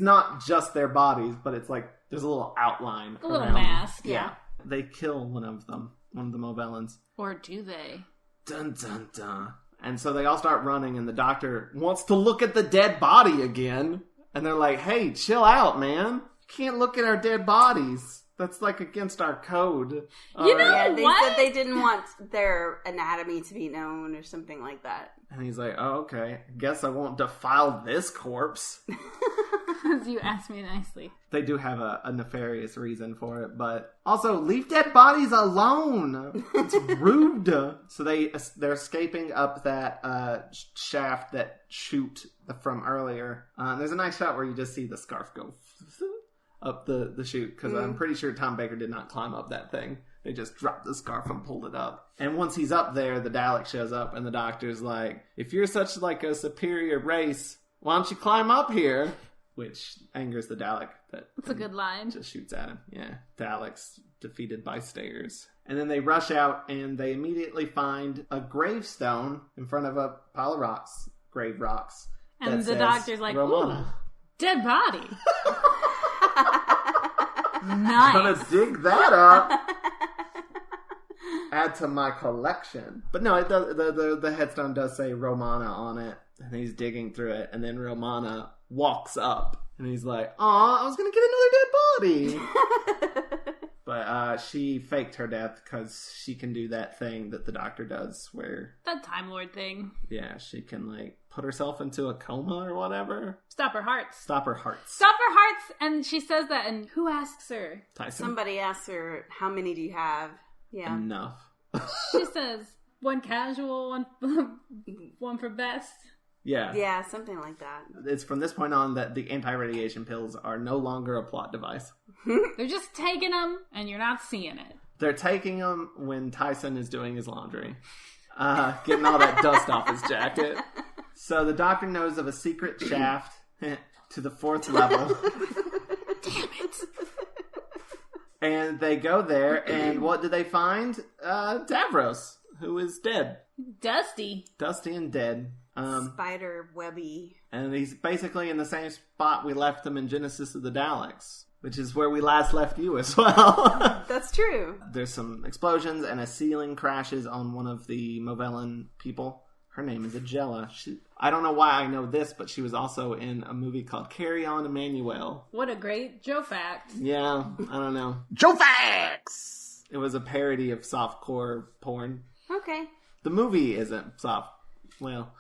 not just their bodies, but it's like there's a little outline. A little mask. Yeah. They kill one of the Movellans. Or do they? Dun dun dun. And so they all start running, and the Doctor wants to look at the dead body again. And they're like, hey, chill out, man. You can't look at our dead bodies. That's like against our code. You know yeah, they what? said they didn't want their anatomy to be known or something like that. And he's like, oh, okay. Guess I won't defile this corpse. Because you asked me nicely. They do have a nefarious reason for it, but also leave dead bodies alone. It's rude. So they're escaping up that shaft that chute from earlier. There's a nice shot where you just see the scarf go up the chute, because I'm pretty sure Tom Baker did not climb up that thing. They just dropped the scarf and pulled it up. And once he's up there, the Dalek shows up, and the Doctor's like, if you're such like a superior race, why don't you climb up here? Which angers the Dalek. That's a good line. Just shoots at him. Yeah. Daleks defeated by stairs. And then they rush out, and they immediately find a gravestone in front of a pile of rocks. Grave rocks. And the Doctor's like, Romana. Ooh, dead body. Nice. Gonna dig that up. Add to my collection. But no, it does, the headstone does say Romana on it. And he's digging through it. And then Romana walks up. And he's like, aw, I was gonna get another dead body. But she faked her death because she can do that thing that the Doctor does where... That Time Lord thing. Yeah, she can like put herself into a coma or whatever. Stop her hearts. Stop her hearts. Stop her hearts! And she says that, and who asks her? Tyson. Somebody asks her, how many do you have? Yeah. Enough. She says, one casual, one for best. Yeah. Yeah, something like that. It's from this point on that the anti-radiation pills are no longer a plot device. They're just taking them, and you're not seeing it. They're taking them when Tyson is doing his laundry. Getting all that dust off his jacket. So the Doctor knows of a secret shaft to the 4th level. Damn it. And they go there, and what do they find? Davros, who is dead. Dusty And dead. Spider webby. And he's basically in the same spot we left him in Genesis of the Daleks, which is where we last left you as well. That's true. There's some explosions, and a ceiling crashes on one of the Movellan people. Her name is Agella. I don't know why I know this, but she was also in a movie called Carry On Emmanuel. What a great Joe fact. Yeah, I don't know. Joe Facts! It was a parody of softcore porn. Okay. The movie isn't soft. Well,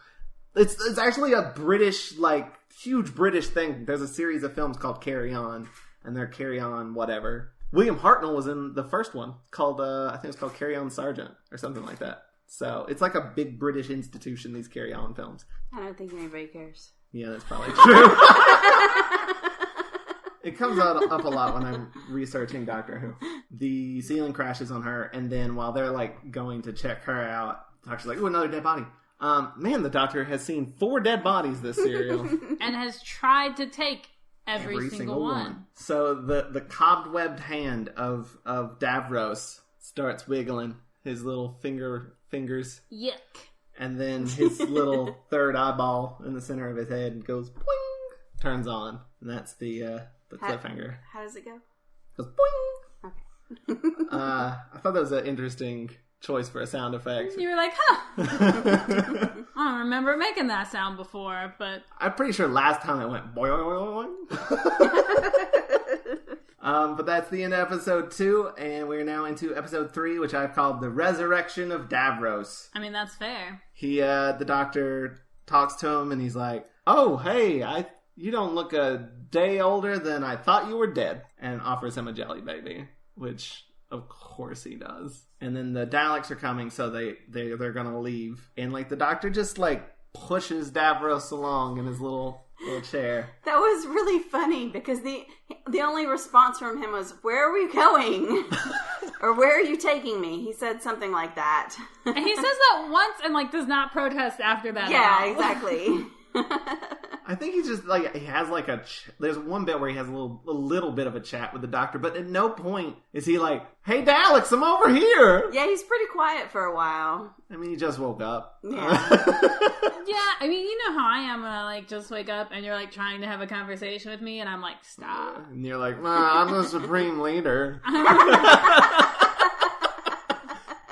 it's actually a British, like, huge British thing. There's a series of films called Carry On, and they're Carry On whatever. William Hartnell was in the first one called, I think it's called Carry On Sergeant, or something like that. So, it's like a big British institution, these Carry On films. I don't think anybody cares. Yeah, that's probably true. It comes up a lot when I'm researching Doctor Who. The ceiling crashes on her, and then while they're, like, going to check her out, the Doctor's like, ooh, another dead body. Man, the Doctor has seen 4 dead bodies this serial. And has tried to take every single one. So the cobwebbed hand of Davros starts wiggling his little fingers. Yuck. And then his little third eyeball in the center of his head goes boing, turns on. And that's the cliffhanger. How does it go? It goes boing. Okay. I thought that was an interesting choice for a sound effect. You were like, huh. I don't remember making that sound before, but... I'm pretty sure last time it went boing, boing, boing. But that's the end of episode 2, and we're now into episode 3, which I've called The Resurrection of Davros. I mean, that's fair. The Doctor talks to him, and he's like, oh, hey, you don't look a day older than I thought you were dead, and offers him a jelly baby, which Of course he does. And then the Daleks are coming, so they're gonna leave. And like the Doctor just like pushes Davros along in his little chair. That was really funny because the only response from him was, "Where are we going?" Or "Where are you taking me?" He said something like that. And he says that once and like does not protest after that. Yeah, at all. exactly. I think he's just like he has like there's one bit where he has a little bit of a chat with the Doctor, but at no point is he like, "Hey Daleks, I'm over here." Yeah, he's pretty quiet for a while. I mean, he just woke up. Yeah. Yeah, I mean, you know how I am when I like just wake up and you're like trying to have a conversation with me and I'm like, stop. And you're like, I'm the Supreme Leader.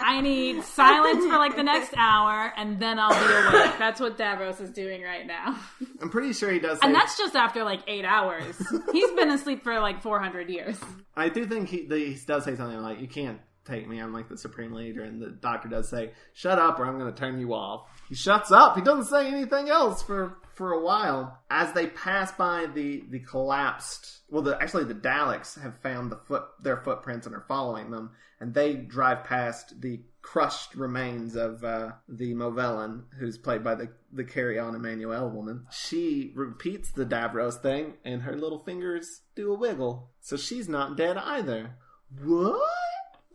I need silence for like the next hour and then I'll be awake. That's what Davros is doing right now. I'm pretty sure he does say... And that's just after like 8 hours. He's been asleep for like 400 years. I do think he does say something like, "You can't take me, I'm like the Supreme Leader," and the Doctor does say, "Shut up or I'm going to turn you off." He shuts up. He doesn't say anything else for a while. As they pass by the collapsed... Well, actually the Daleks have found their footprints and are following them, and they drive past the crushed remains of the Movellan, who's played by the Carry On Emmanuel woman. She repeats the Davros thing, and her little fingers do a wiggle. So she's not dead either. What?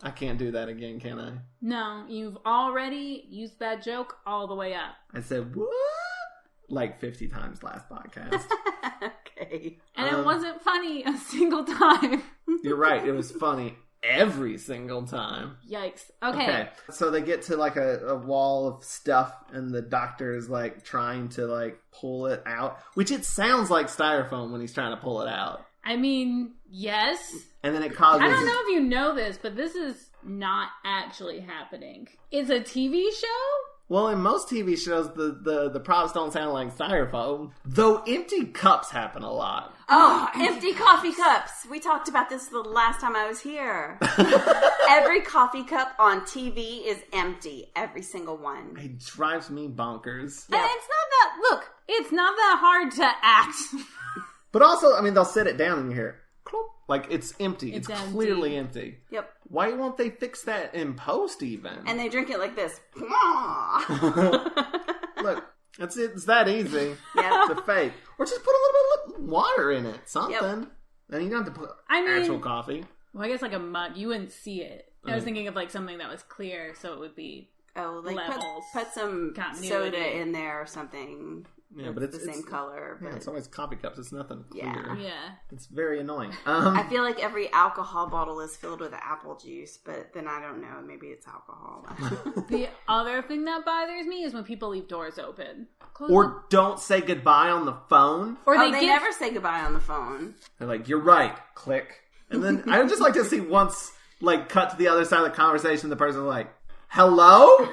I can't do that again, can I? No, you've already used that joke all the way up. I said, what? Like 50 times last podcast. Okay. And it wasn't funny a single time. You're right. It was funny every single time. Yikes. Okay. So they get to like a wall of stuff, and the Doctor is like trying to like pull it out, which it sounds like styrofoam when he's trying to pull it out. I mean, yes. And then it causes... I don't know if you know this, but this is not actually happening. It's a TV show? Well, in most TV shows, the props don't sound like styrofoam. Though empty cups happen a lot. Oh, empty coffee cups. We talked about this the last time I was here. Every coffee cup on TV is empty. Every single one. It drives me bonkers. And it's not that hard to act. But also, I mean, they'll set it down and you hear, clop, like it's empty. It's empty. clearly empty. Yep. Why won't they fix that in post even? And they drink it like this. Look, it's that easy. Yep. To fake. Or just put a little bit of water in it. Something. Yep. Then you don't have to put actual coffee. Well, I guess like a mug. You wouldn't see it. I was thinking of like something that was clear, so it would be levels. Put some soda in there or something. Yeah, but it's the same color. But... Yeah, it's always coffee cups. It's nothing clear. Yeah. It's very annoying. I feel like every alcohol bottle is filled with apple juice, but then I don't know. Maybe it's alcohol. The other thing that bothers me is when people leave doors open. Or don't say goodbye on the phone. Or they never say goodbye on the phone. They're like, "You're right." Click. And then I would just like to see once, like, cut to the other side of the conversation, the person like, "Hello?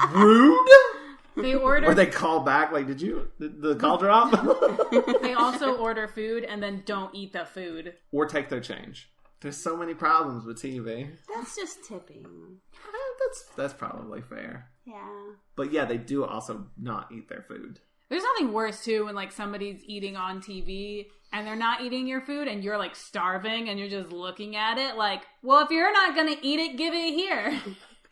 Rude?" Or they call back, like, did the call drop? They also order food and then don't eat the food. Or take their change. There's so many problems with TV. That's just tipping. That's probably fair. Yeah. But yeah, they do also not eat their food. There's nothing worse, too, when, like, somebody's eating on TV and they're not eating your food and you're, like, starving and you're just looking at it like, well, if you're not going to eat it, give it here.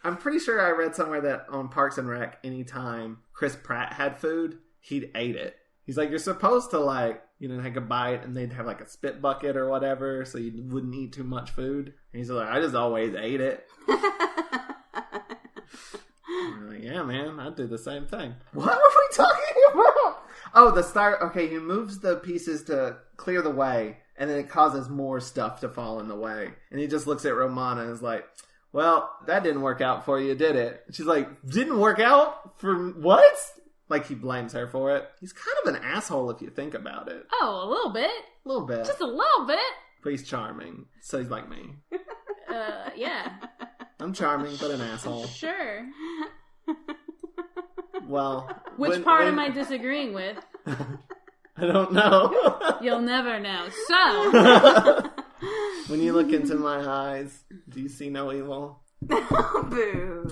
I'm pretty sure I read somewhere that on Parks and Rec, anytime Chris Pratt had food, he'd ate it. He's like, you're supposed to, like, take a bite, and they'd have, like, a spit bucket or whatever, so you wouldn't eat too much food. And he's like, I just always ate it. I'm like, yeah, man, I'd do the same thing. What were we talking about? Oh, the star. Okay, he moves the pieces to clear the way, and then it causes more stuff to fall in the way. And he just looks at Romana and is like, well, that didn't work out for you, did it? And she's like, didn't work out? For what? Like, he blames her for it. He's kind of an asshole if you think about it. Oh, a little bit. A little bit. Just a little bit. But he's charming. So he's like me. Yeah. I'm charming, but an asshole. Sure. Well. Which part am I disagreeing with? I don't know. You'll never know. So. When you look into my eyes, do you see no evil? Boo.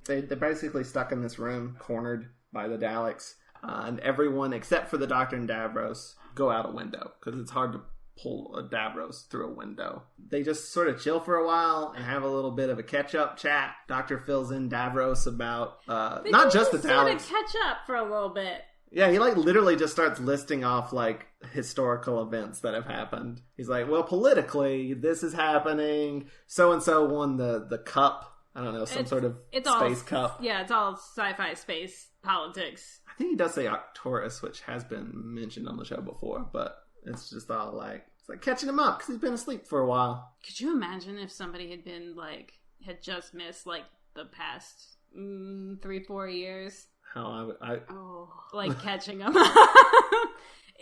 They're basically stuck in this room, cornered by the Daleks. And everyone, except for the Doctor and Davros, go out a window. Because it's hard to pull a Davros through a window. They just sort of chill for a while and have a little bit of a catch-up chat. Doctor fills in Davros about not just the Daleks. Sort of catch up for a little bit. Yeah, he literally just starts listing off historical events that have happened. He's like, well, politically, this is happening. So-and-so won the cup. I don't know, sort of space cup. Yeah, it's all sci-fi space politics. I think he does say Arcturus, which has been mentioned on the show before, but it's just all it's like catching him up because he's been asleep for a while. Could you imagine if somebody had been had just missed the past 3-4 years? How Catching him.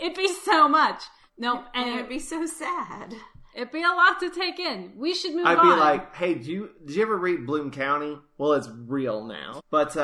It'd be so much. No, and it'd be so sad. It'd be a lot to take in. We should move on. I'd be like, hey, did you ever read Bloom County? Well, it's real now. But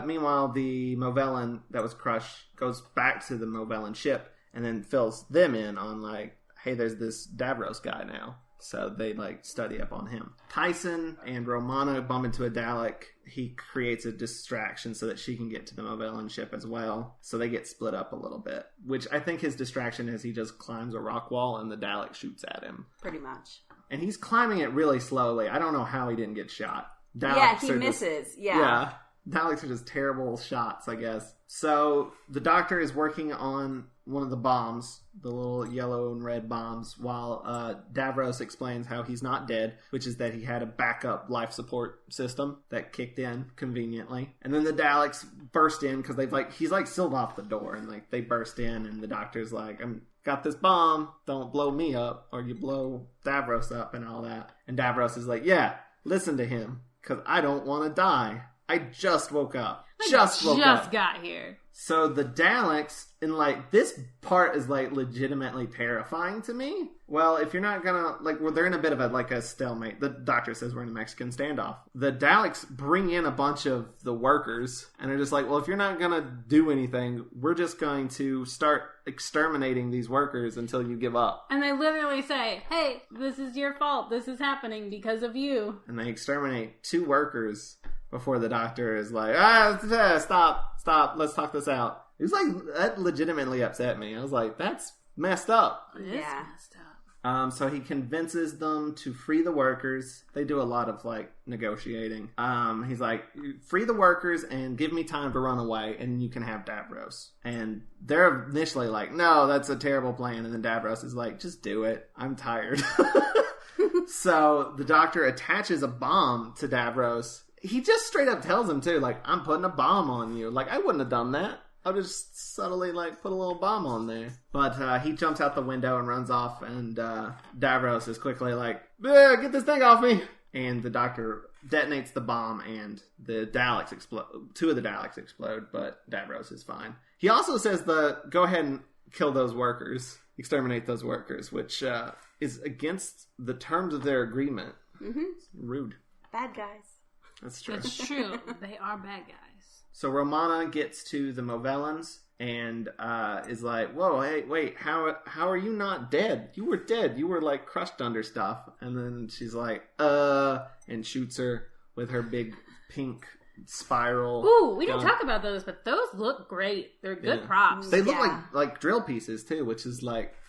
meanwhile, the Movellan that was crushed goes back to the Movellan ship and then fills them in on hey, there's this Davros guy now. So they study up on him. Tyson and Romana bump into a Dalek. He creates a distraction so that she can get to the Movellan ship as well. So they get split up a little bit. Which I think his distraction is he just climbs a rock wall and the Dalek shoots at him. Pretty much. And he's climbing it really slowly. I don't know how he didn't get shot. Daleks he misses. Yeah. Daleks are just terrible shots, I guess. So the Doctor is working on one of the bombs, the little yellow and red bombs, while Davros explains how he's not dead, which is that he had a backup life support system that kicked in conveniently. And then the Daleks burst in because he's sealed off the door, and they burst in, and the Doctor's like, I'm got this bomb, don't blow me up, or you blow Davros up and all that. And Davros is like, yeah, listen to him, because I don't want to die. I just woke up. Just got here. So the Daleks, and this part is legitimately terrifying to me. Well, if you're not gonna they're in a bit of a stalemate. The Doctor says we're in a Mexican standoff. The Daleks bring in a bunch of the workers, and they're just well, if you're not gonna do anything, we're just going to start exterminating these workers until you give up. And they literally say, hey, this is your fault. This is happening because of you. And they exterminate 2 workers before the Doctor is stop, let's talk this out. It was that legitimately upset me. I was like, that's messed up. It is messed up. So he convinces them to free the workers. They do a lot of negotiating. He's like, free the workers and give me time to run away and you can have Davros. And they're initially like, no, that's a terrible plan. And then Davros is like, just do it. I'm tired. So the Doctor attaches a bomb to Davros. He just straight up tells him, too, I'm putting a bomb on you. I wouldn't have done that. I would just subtly, put a little bomb on there. But he jumps out the window and runs off, and Davros is quickly get this thing off me! And the Doctor detonates the bomb, and the Daleks explode. 2 of the Daleks explode, but Davros is fine. He also says go ahead and kill those workers. Exterminate those workers, which is against the terms of their agreement. Mm-hmm. Rude. Bad guys. That's true. That's true. They are bad guys. So Romana gets to the Movellans and is like, whoa, hey, wait, how are you not dead? You were dead. You were crushed under stuff. And then she's like, and shoots her with her big pink spiral. Ooh, we didn't talk about those, but those look great. They're good props. They look like drill pieces too, which is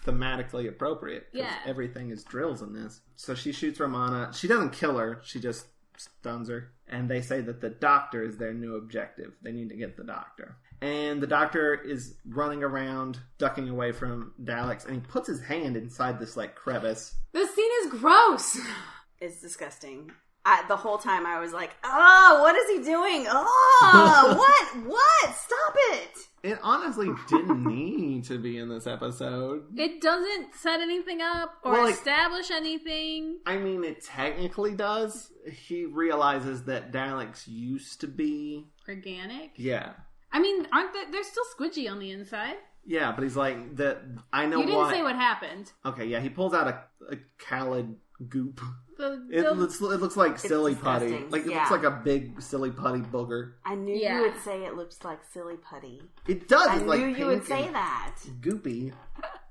thematically appropriate. Yeah. Everything is drills in this. So she shoots Romana. She doesn't kill her. She just stuns her. And they say that the Doctor is their new objective. They need to get the Doctor. And the Doctor is running around, ducking away from Daleks, and he puts his hand inside this crevice. This scene is gross. It's disgusting. The whole time I was like, oh, what is he doing? Oh, what? Stop it. It honestly didn't need to be in this episode. It doesn't set anything up or establish anything. I mean, it technically does. He realizes that Daleks used to be organic. Yeah. I mean, they're still squidgy on the inside. Yeah, but he's like, that. I know. You didn't say what happened. Okay, yeah, he pulls out a callid goop. It looks like silly putty. It looks like a big silly putty booger. I knew you would say it looks like silly putty. It does. I knew you would say that. Goopy.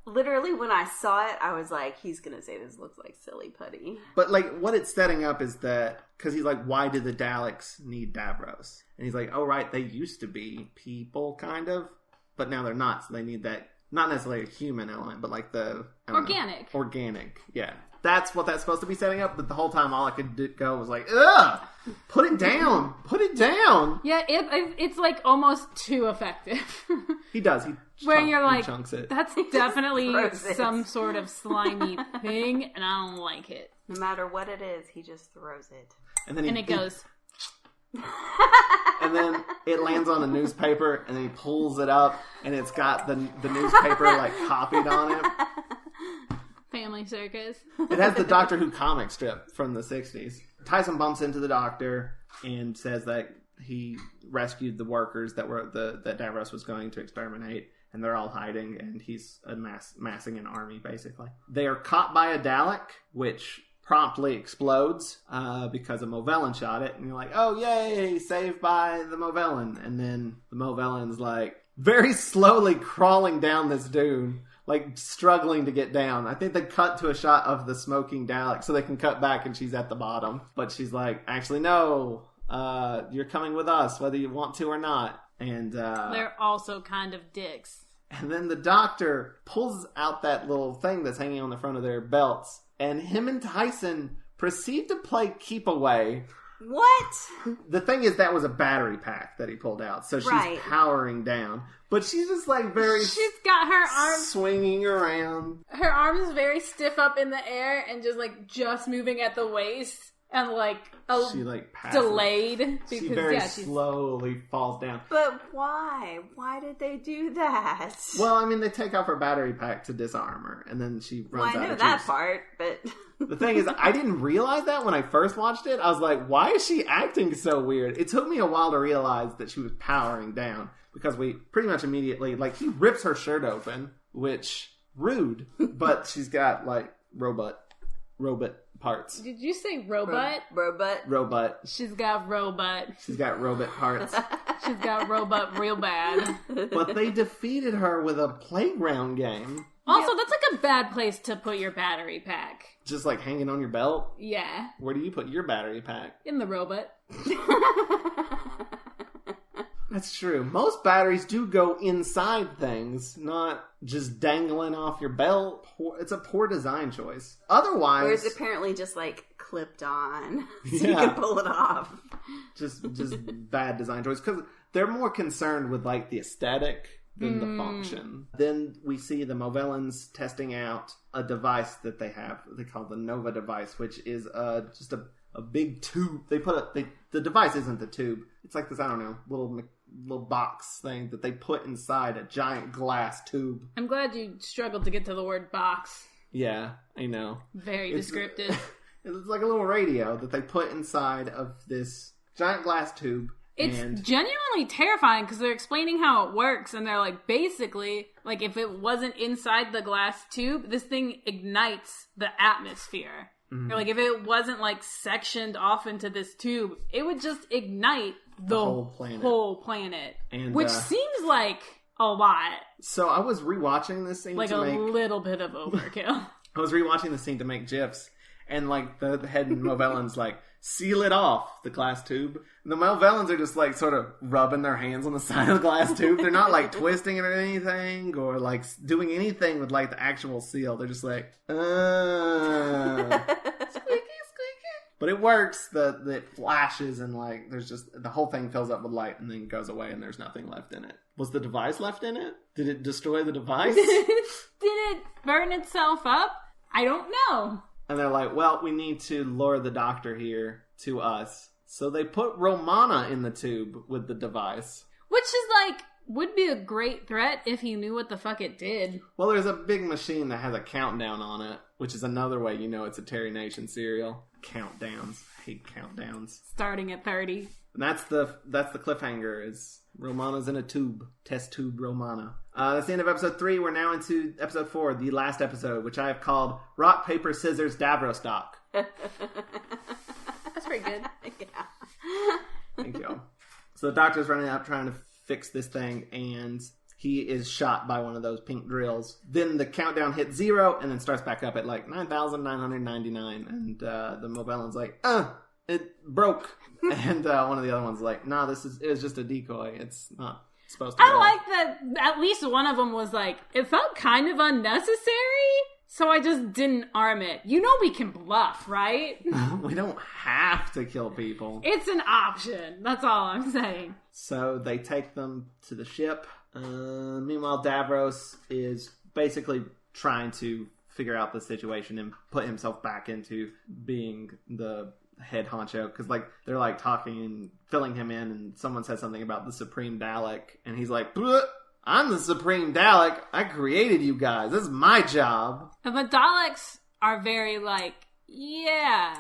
Literally, when I saw it, I was like, he's going to say this looks like silly putty. But what it's setting up is that, because he's like, why did the Daleks need Davros? And he's like, oh right, they used to be people, kind of. But now they're not, so they need that not necessarily a human element, but like the... Organic. Organic, yeah. That's what that's supposed to be setting up, but the whole time all I could go was like, ugh! Put it down! Put it down! Yeah, it's like almost too effective. He does. Where you're like, chunks it. That's definitely throws it. some sort of slimy thing, and I don't like it. No matter what it is, he just throws it. And then And it goes... And then it lands on a newspaper, and then he pulls it up, and it's got the newspaper like copied on it. Family circus. It has the Doctor Who comic strip from the 60s. Tyson bumps into the Doctor and says that he rescued the workers that Davros was going to exterminate, and they're all hiding, and he's massing an army, basically. They are caught by a Dalek, which promptly explodes because a Movellan shot it, and you're like, oh yay, saved by the Movellan. And then the Movellan's like very slowly crawling down this dune, like struggling to get down. I think they cut to a shot of the smoking Dalek so they can cut back and she's at the bottom, but she's like, actually no, you're coming with us whether you want to or not. And they're also kind of dicks. And then the Doctor pulls out that little thing that's hanging on the front of their belts, and him and Tyson proceed to play keep away. What? The thing is, that was a battery pack that he pulled out, so she's powering down. But she's just like She's got her arms swinging around. Her arms very stiff up in the air and just moving at the waist. And she delayed because she very slowly falls down. But why? Why did they do that? Well, I mean, they take off her battery pack to disarm her, and then she runs out. I know of that juice. part, but the thing is, I didn't realize that when I first watched it. I was like, why is she acting so weird? It took me a while to realize that she was powering down, because we pretty much immediately, he rips her shirt open, which rude, but she's got robot parts. Did you say robot? Robot. She's got robot. She's got robot parts. She's got robot real bad. But they defeated her with a playground game. Also, that's like a bad place to put your battery pack. Just hanging on your belt? Yeah. Where do you put your battery pack? In the robot. That's true. Most batteries do go inside things, not just dangling off your belt. It's a poor design choice. Otherwise... Or it's apparently just, clipped on, so you can pull it off. Just bad design choice. Because they're more concerned with, the aesthetic than the function. Then we see the Movellans testing out a device that they have. They call the Nova device, which is just a big tube. The device isn't the tube. It's like this, I don't know, little box thing that they put inside a giant glass tube. I'm glad you struggled to get to the word box. Yeah, I know. Very descriptive. It's like a little radio that they put inside of this giant glass tube. It's genuinely terrifying because they're explaining how it works, and they're basically, if it wasn't inside the glass tube, this thing ignites the atmosphere. Mm-hmm. Or if it wasn't sectioned off into this tube, it would just ignite the whole planet. And, which seems like a lot. So I was rewatching this scene to make... little bit of overkill. I was rewatching the scene to make GIFs, and the head Movellan's seal it off, the glass tube. And the Movellans are just sort of rubbing their hands on the side of the glass tube. They're not twisting it or anything, or doing anything with the actual seal. They're just squeaky, squeaky. But it works. It flashes and there's just the whole thing fills up with light and then goes away and there's nothing left in it. Was the device left in it? Did it destroy the device? Did it burn itself up? I don't know. And they're well, we need to lure the Doctor here to us. So they put Romana in the tube with the device. Which is would be a great threat if he knew what the fuck it did. Well, there's a big machine that has a countdown on it, which is another way it's a Terry Nation serial. Countdowns. I hate countdowns. Starting at 30. And that's the cliffhanger, is Romana's in a tube. Test tube Romana. That's the end of episode 3. We're now into episode 4, the last episode, which I have called Rock, Paper, Scissors, Davros Doc. That's pretty good. Yeah. Thank you. So the Doctor's running out trying to fix this thing, and he is shot by one of those pink drills. Then the countdown hits 0, and then starts back up at 9,999. And the Movellan's it broke. And one of the other ones nah, it was just a decoy. It's not. supposed to I go. like that at least one of them was like, it felt kind of unnecessary, so I just didn't arm it. You know we can bluff, right? We don't have to kill people. It's an option. That's all I'm saying. So they take them to the ship. Meanwhile, Davros is basically trying to figure out the situation and put himself back into being the head honcho, because like they're like talking and filling him in, and someone says something about the Supreme Dalek, and he's like, I'm the Supreme Dalek. I created you guys. This is my job. And the Daleks are very like, yeah,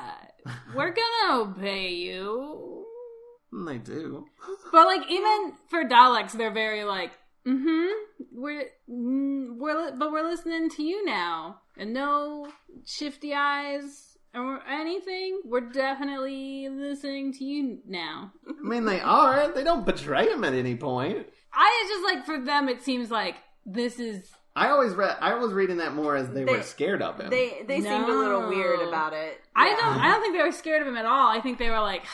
we're gonna obey you. And they do. But like even for Daleks, they're very like, we're listening to you now, and no shifty eyes or anything. We're definitely listening to you now. I mean, they are. They don't betray him at any point. It's just like for them, it seems like this is. I was reading that more as they were scared of him. They seemed a little weird about it. I don't think they were scared of him at all. I think they were like,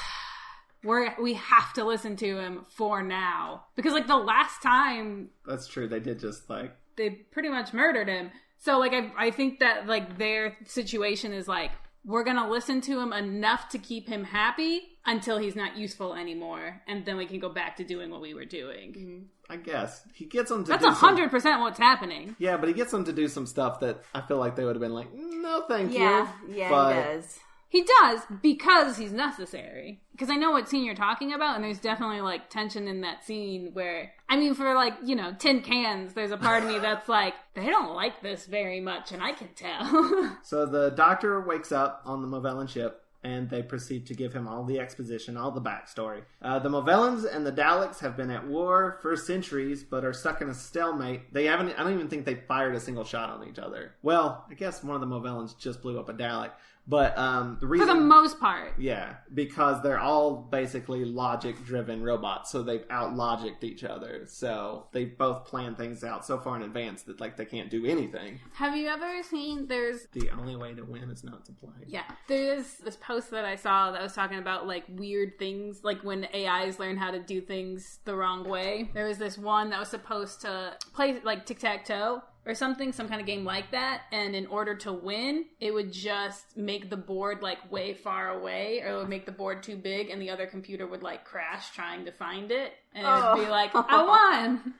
we have to listen to him for now, because like the last time, That's true. They did just like they pretty much murdered him. So like I think that like their situation is like, we're gonna listen to him enough to keep him happy until he's not useful anymore, and then we can go back to doing what we were doing. I guess he gets them to. That's do 100% what's happening. Yeah, but he gets them to do some stuff that I feel like they would have been like, no, thank you. Yeah, But he does. He does, because he's necessary. Because I know what scene you're talking about, and there's definitely, like, tension in that scene where, I mean, for, like, tin cans, there's a part of me that's like, they don't like this very much, and I can tell. So the Doctor wakes up on the Movellan ship, and they proceed to give him all the exposition, all the backstory. The Movellans and the Daleks have been at war for centuries, but are stuck in a stalemate. I don't even think they fired a single shot on each other. Well, I guess one of the Movellans just blew up a Dalek. But the reason... For the most part. Yeah, because they're all basically logic-driven robots, so they've out-logicked each other. So they both plan things out so far in advance that, like, they can't do anything. Have you ever seen, there's... The only way to win is not to play. Yeah. There's this post that I saw that was talking about, like, weird things, like when AIs learn how to do things the wrong way. There was this one that was supposed to play, like, tic-tac-toe or something, some kind of game like that, and in order to win, it would just make the board, like, way far away, or it would make the board too big, and the other computer would, like, crash trying to find it, and it would be like, I won!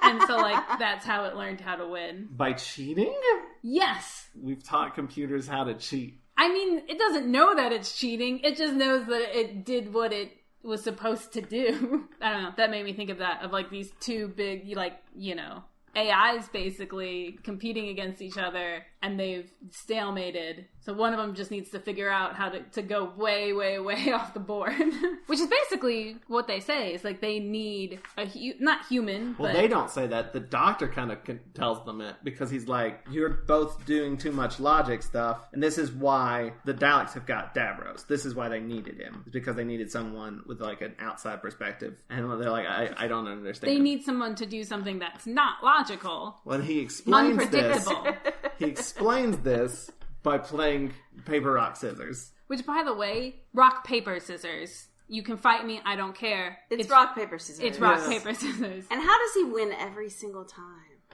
And so, like, that's how it learned how to win. By cheating? Yes! We've taught computers how to cheat. I mean, it doesn't know that it's cheating, it just knows that it did what it was supposed to do. I don't know, that made me think of that, of, like, these two big, like, AIs basically competing against each other, and they've stalemated. So one of them just needs to figure out how to go way, way, way off the board. Which is basically what they say. It's like they need not human, Well, but... they don't say that. The Doctor kind of tells them it, because he's like, you're both doing too much logic stuff, and this is why the Daleks have got Davros. This is why they needed him. It's because they needed someone with, like, an outside perspective. And they're like, I don't understand. They need someone to do something that's not logical. When he explains this... Unpredictable. He explains this by playing paper, rock, scissors. Which, by the way, rock, paper, scissors. You can fight me, I don't care. It's rock, paper, scissors. It's rock, Yes. paper, scissors. And how does he win every single time?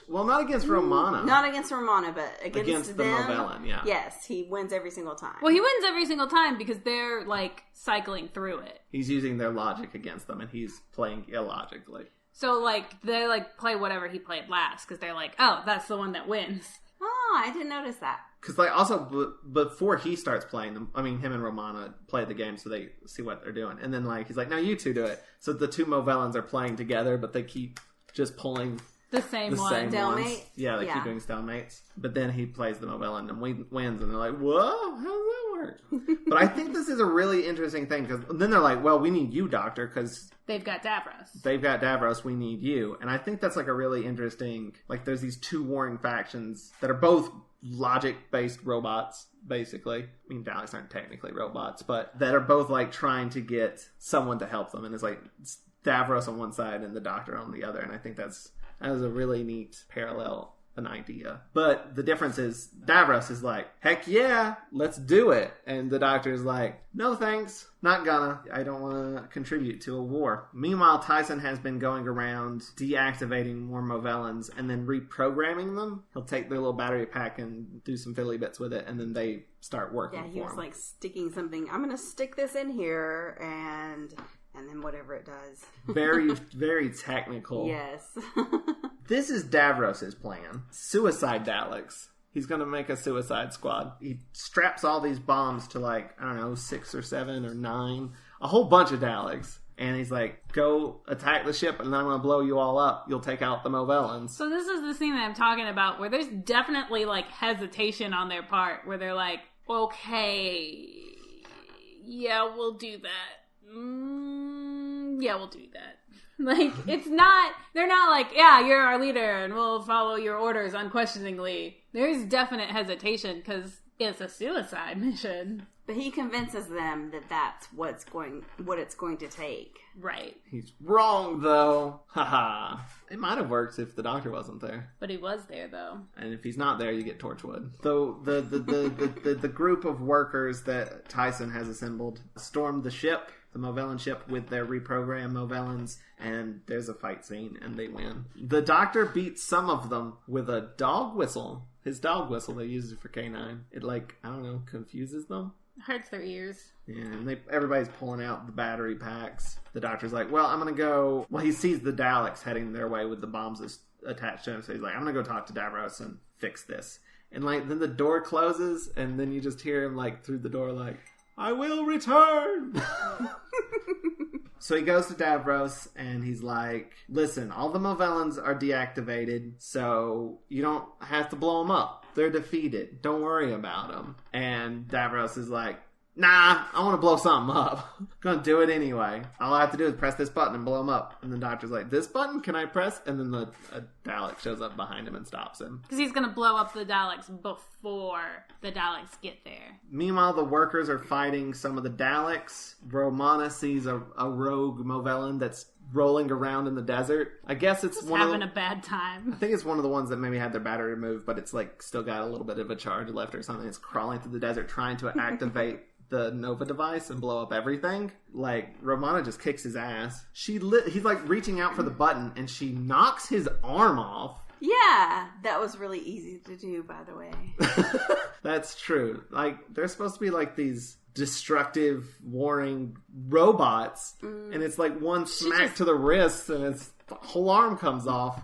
Well, not against Romana. Not against Romana, but against the them. Movellan, yeah. Yes, he wins every single time. Well, he wins every single time because they're, like, cycling through it. He's using their logic against them, and he's playing illogically. So, like, they, like, play whatever he played last because they're like, oh, that's the one that wins. Oh, I didn't notice that. Because, like, also, before he starts playing them, I mean, him and Romana play the game so they see what they're doing. And then, like, he's like, no, you two do it. So the two Movellans are playing together, but they keep just pulling The same one. ones. Stalemate? Yeah, they keep doing stalemates. But then he plays the Movellan and wins, and they're like, whoa, how does that work? But I think this is a really interesting thing, because then they're like, well, we need you, Doctor, because... They've got Davros. They've got Davros, we need you. And I think that's like a really interesting, like there's these two warring factions that are both logic-based robots, basically. I mean, Daleks aren't technically robots, but that are both like trying to get someone to help them. And it's like Davros on one side and the Doctor on the other. And I think that was a really neat parallel an idea. But the difference is Davros is like, heck yeah, let's do it. And the Doctor's like, no thanks, not gonna. I don't want to contribute to a war. Meanwhile, Tyson has been going around deactivating more Movellans and then reprogramming them. He'll take their little battery pack and do some fiddly bits with it, and then they start working for him. Yeah, he was like sticking something. I'm going to stick this in here, and then whatever it does. Very, very technical. Yes. This is Davros' plan. Suicide Daleks. He's going to make a suicide squad. He straps all these bombs to like, I don't know, 6 or 7 or 9. A whole bunch of Daleks. And he's like, go attack the ship and I'm going to blow you all up. You'll take out the Movellans. So this is the scene that I'm talking about where there's definitely like hesitation on their part. Where they're like, okay, yeah, we'll do that. Yeah, we'll do that. Like, it's not, they're not like, yeah, you're our leader and we'll follow your orders unquestioningly. There's definite hesitation because it's a suicide mission. But he convinces them that that's what it's going to take. Right. He's wrong, though. Haha. It might have worked if the Doctor wasn't there. But he was there, though. And if he's not there, you get Torchwood. So the group of workers that Tyson has assembled stormed the ship, the Movellan ship, with their reprogrammed Movellans, and there's a fight scene, and they win. The Doctor beats some of them with a dog whistle. His dog whistle, they use it for K9. It, like, I don't know, confuses them. Hurts their ears. Yeah, and everybody's pulling out the battery packs. The Doctor's like, well, I'm going to go... Well, he sees the Daleks heading their way with the bombs attached to him, so he's like, I'm going to go talk to Davros and fix this. And, like, then the door closes, and then you just hear him, like, through the door, like, I will return! So he goes to Davros, and he's like, listen, all the Movellans are deactivated, so you don't have to blow them up. They're defeated. Don't worry about them. And Davros is like, nah, I want to blow something up. I'm going to do it anyway. All I have to do is press this button and blow them up. And the Doctor's like, this button? Can I press? And then a Dalek shows up behind him and stops him. Because he's going to blow up the Daleks before the Daleks get there. Meanwhile, the workers are fighting some of the Daleks. Romana sees a rogue Movellan that's rolling around in the desert. I guess it's Just having a bad time. I think it's one of the ones that maybe had their battery removed, but it's like still got a little bit of a charge left or something. It's crawling through the desert trying to activate the Nova device and blow up everything. Like, Romana just kicks his ass. He's like reaching out for the button and she knocks his arm off. Yeah, that was really easy to do, by the way. That's true. Like, they're supposed to be like these destructive, warring robots, and it's like one smack to the wrist and the whole arm comes off.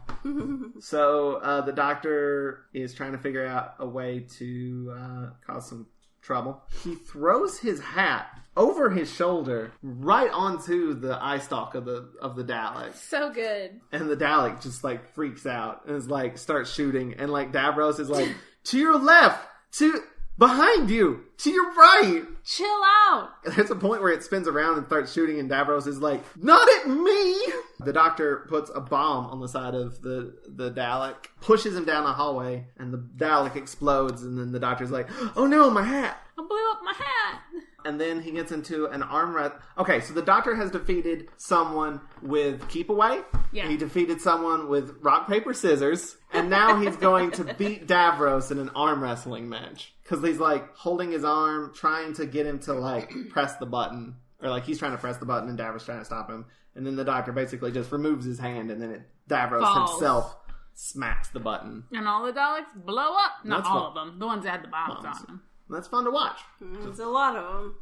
So the Doctor is trying to figure out a way to cause some trouble. He throws his hat over his shoulder right onto the eye stalk of the Dalek. So good. And the Dalek just like freaks out and is like starts shooting, and like Davros is like, to your left, to behind you, to your right. Chill out. There's a point where it spins around and starts shooting, and Davros is like, not at me! The Doctor puts a bomb on the side of the Dalek, pushes him down a hallway, and the Dalek explodes, and then the Doctor's like, oh no, my hat! I blew up my hat. And then he gets into an arm wrestle. Okay, so the Doctor has defeated someone with Keep Away. Yeah. He defeated someone with rock, paper, scissors. And now he's going to beat Davros in an arm wrestling match. Because he's like holding his arm, trying to get him to like press the button. Or like he's trying to press the button and Davros trying to stop him. And then the Doctor basically just removes his hand, and then Davros himself smacks the button. And all the Daleks blow up. Not That's all fun. of them. The ones that had the bombs on them. That's fun to watch. There's a lot of them.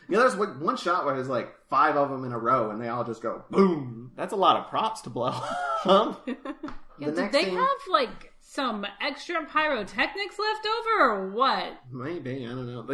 Yeah, there's like one shot where there's like 5 of them in a row, and they all just go boom. That's a lot of props to blow up. Yeah, did they have like some extra pyrotechnics left over, or what? Maybe, I don't know.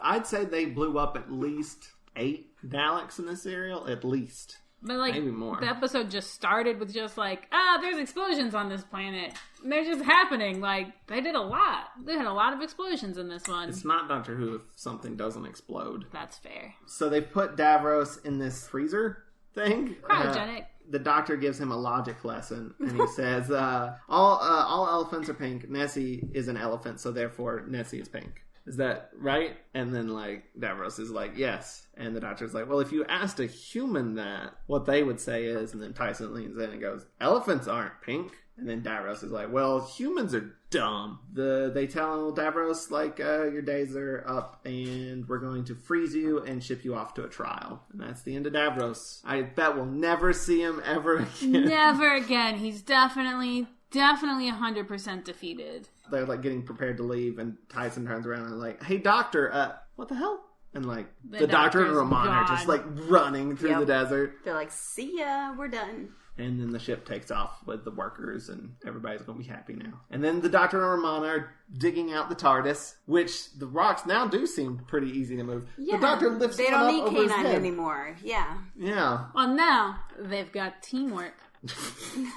I'd say they blew up at least 8 Daleks in this serial, at least. But like, maybe more. The episode just started with just like, there's explosions on this planet. And they're just happening. Like, they did a lot. They had a lot of explosions in this one. It's not Doctor Who if something doesn't explode. That's fair. So they put Davros in this freezer thing. Cryogenic. The Doctor gives him a logic lesson, and he says, all elephants are pink. Nessie is an elephant, so therefore Nessie is pink. Is that right? And then, like, Davros is like, yes. And the Doctor's like, well, if you asked a human that, what they would say is, and then Tyson leans in and goes, elephants aren't pink. And then Davros is like, well, humans are dumb. They tell Davros, like, your days are up and we're going to freeze you and ship you off to a trial. And that's the end of Davros. I bet we'll never see him ever again. Never again. He's definitely 100% defeated. They're, like, getting prepared to leave, and Tyson turns around and like, hey, doctor, what the hell? And, like, the doctor and Ramon are just, like, running through the desert. They're like, see ya, we're done. And then the ship takes off with the workers, and everybody's going to be happy now. And then the Doctor and Romana are digging out the TARDIS, which the rocks now do seem pretty easy to move. Yeah, the Doctor lifts they one don't up need over his K9 head. anymore. Yeah. Yeah. Well, now they've got teamwork. The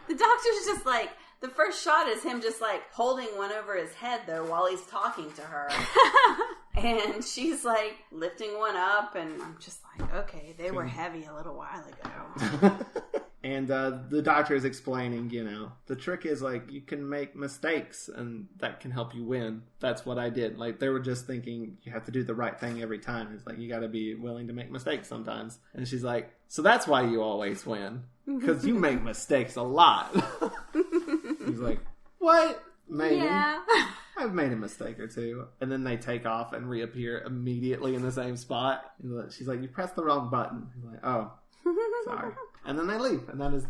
Doctor's just like, the first shot is him just like holding one over his head though while he's talking to her. And she's like lifting one up, and I'm just like, okay, they were heavy a little while ago. And the Doctor is explaining, the trick is, like, you can make mistakes, and that can help you win. That's what I did. Like, they were just thinking you have to do the right thing every time. It's like, you got to be willing to make mistakes sometimes. And she's like, so that's why you always win. Because you make mistakes a lot. He's like, what? Maybe. Yeah. I've made a mistake or two. And then they take off and reappear immediately in the same spot. She's like, you pressed the wrong button. He's like, oh, sorry. And then they leave. And that is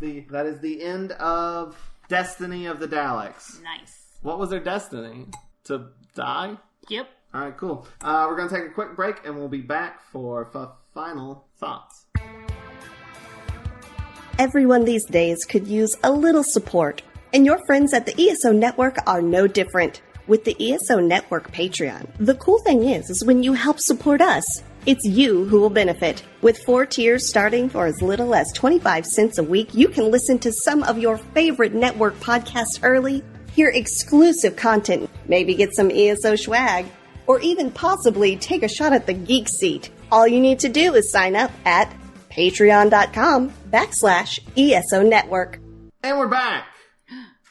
the end of Destiny of the Daleks. Nice. What was their destiny? To die? Yep. All right, cool. We're going to take a quick break, and we'll be back for final thoughts. Everyone these days could use a little support, and your friends at the ESO Network are no different. With the ESO Network Patreon, the cool thing is when you help support us, it's you who will benefit. With 4 tiers starting for as little as 25 cents a week, you can listen to some of your favorite network podcasts early, hear exclusive content, maybe get some ESO swag, or even possibly take a shot at the geek seat. All you need to do is sign up at patreon.com/ESO Network. And we're back!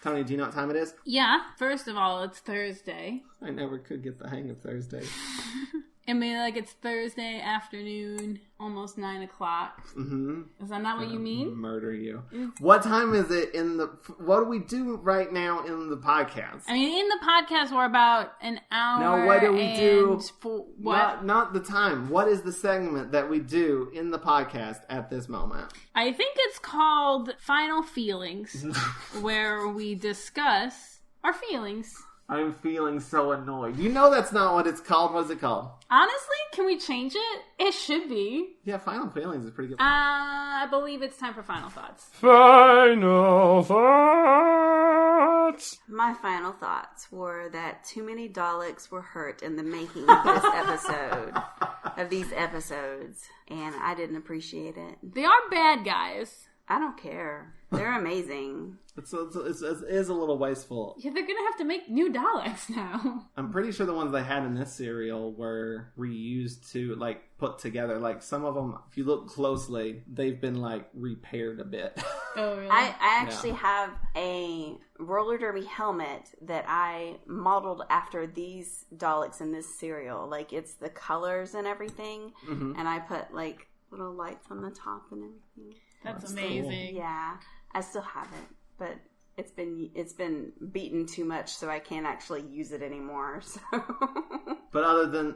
Tony, do you know what time it is? Yeah. First of all, it's Thursday. I never could get the hang of Thursday. I mean, like, it's Thursday afternoon, almost 9 o'clock. Mm-hmm. Is that not what you mean? Murder you. What time is it what do we do right now in the podcast? I mean, in the podcast, we're about an hour. No, what do we do? What? Not the time. What is the segment that we do in the podcast at this moment? I think it's called Final Feelings, where we discuss our feelings. I'm feeling so annoyed. You know that's not what it's called. What is it called? Honestly, can we change it? It should be. Yeah, Final Feelings is pretty good. I believe it's time for Final Thoughts. Final Thoughts! My final thoughts were that too many Daleks were hurt in the making of this episode, of these episodes, and I didn't appreciate it. They are bad guys. I don't care. They're amazing. It is a little wasteful. Yeah, they're gonna have to make new Daleks now. I'm pretty sure the ones they had in this serial were reused to, like, put together. Like, some of them, if you look closely, they've been, like, repaired a bit. Oh, really? I actually have a roller derby helmet that I modeled after these Daleks in this serial. Like, it's the colors and everything. Mm-hmm. And I put, like, little lights on the top and everything. That's amazing. Cool. Yeah, I still have it, but it's been beaten too much, so I can't actually use it anymore. So. But other than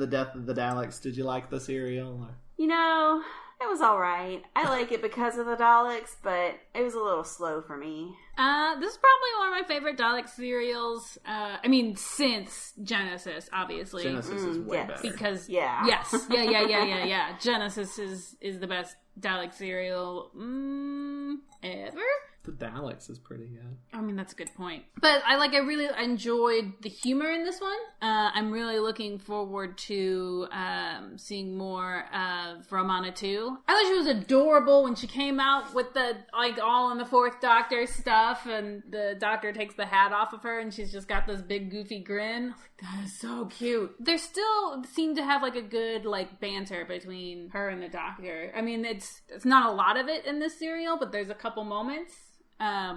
the death of the Daleks, did you like the serial? You know, it was all right. I like it because of the Daleks, but it was a little slow for me. This is probably one of my favorite Dalek serials. I mean, since Genesis, obviously. Genesis is way better. Because, yeah. Yes. Yeah. Genesis is the best Dalek serial ever. The Daleks is pretty good. I mean, that's a good point. But I really enjoyed the humor in this one. I'm really looking forward to seeing more of Romana 2. I thought she was adorable when she came out with the, like, all in the Fourth Doctor stuff, and the Doctor takes the hat off of her, and she's just got this big goofy grin. I was like, that is so cute. There still seem to have, like, a good, like, banter between her and the Doctor. I mean, it's not a lot of it in this serial, but there's a couple moments.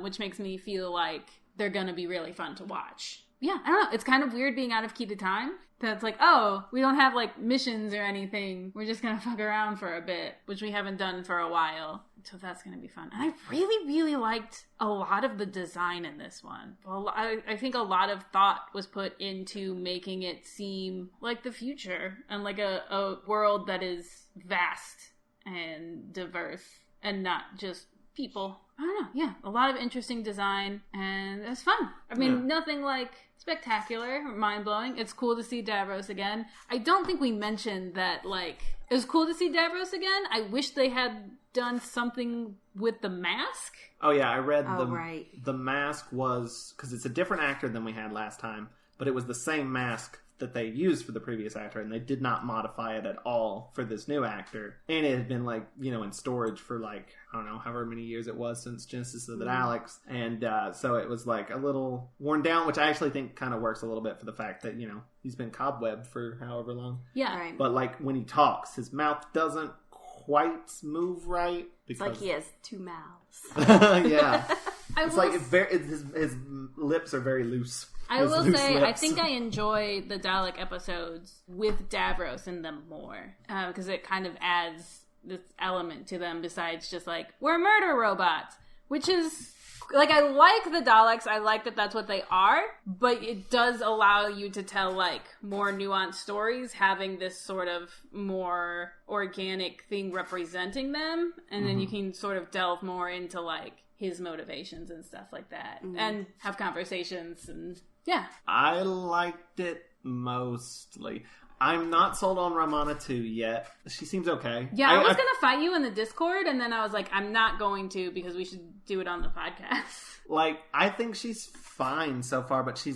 Which makes me feel like they're gonna be really fun to watch. Yeah, I don't know. It's kind of weird being out of Key to Time. That's like, oh, we don't have, like, missions or anything. We're just gonna fuck around for a bit, which we haven't done for a while. So that's going to be fun. And I really, really liked a lot of the design in this one. I think a lot of thought was put into making it seem like the future and like a world that is vast and diverse and not just people. I don't know. Yeah, a lot of interesting design, and it was fun. I mean, nothing like spectacular or mind-blowing. It's cool to see Davros again. I don't think we mentioned that, like, it was cool to see Davros again. I wish they had done something with the mask. Oh, yeah, I read right. the mask was, because it's a different actor than we had last time, but it was the same mask that they used for the previous actor, and they did not modify it at all for this new actor. And it had been, like, you know, in storage for, like, I don't know, however many years it was since Genesis of the Daleks. And so it was, like, a little worn down, which I actually think kind of works a little bit for the fact that, you know, he's been cobwebbed for however long. Yeah. Right. But, like, when he talks, his mouth doesn't quite move right. It's like he has two mouths. Yeah. It's like his lips are very loose. I will say, lips. I think I enjoy the Dalek episodes with Davros in them more, because it kind of adds this element to them besides just like, we're murder robots, which is, like, I like the Daleks, I like that that's what they are, but it does allow you to tell, like, more nuanced stories, having this sort of more organic thing representing them, and then you can sort of delve more into, like, his motivations and stuff like that, and have conversations, and yeah. I liked it mostly. I'm not sold on Romana 2 yet. She seems okay. Yeah, I was going to fight you in the Discord, and then I was like, I'm not going to, because we should do it on the podcast. Like, I think she's fine so far, but she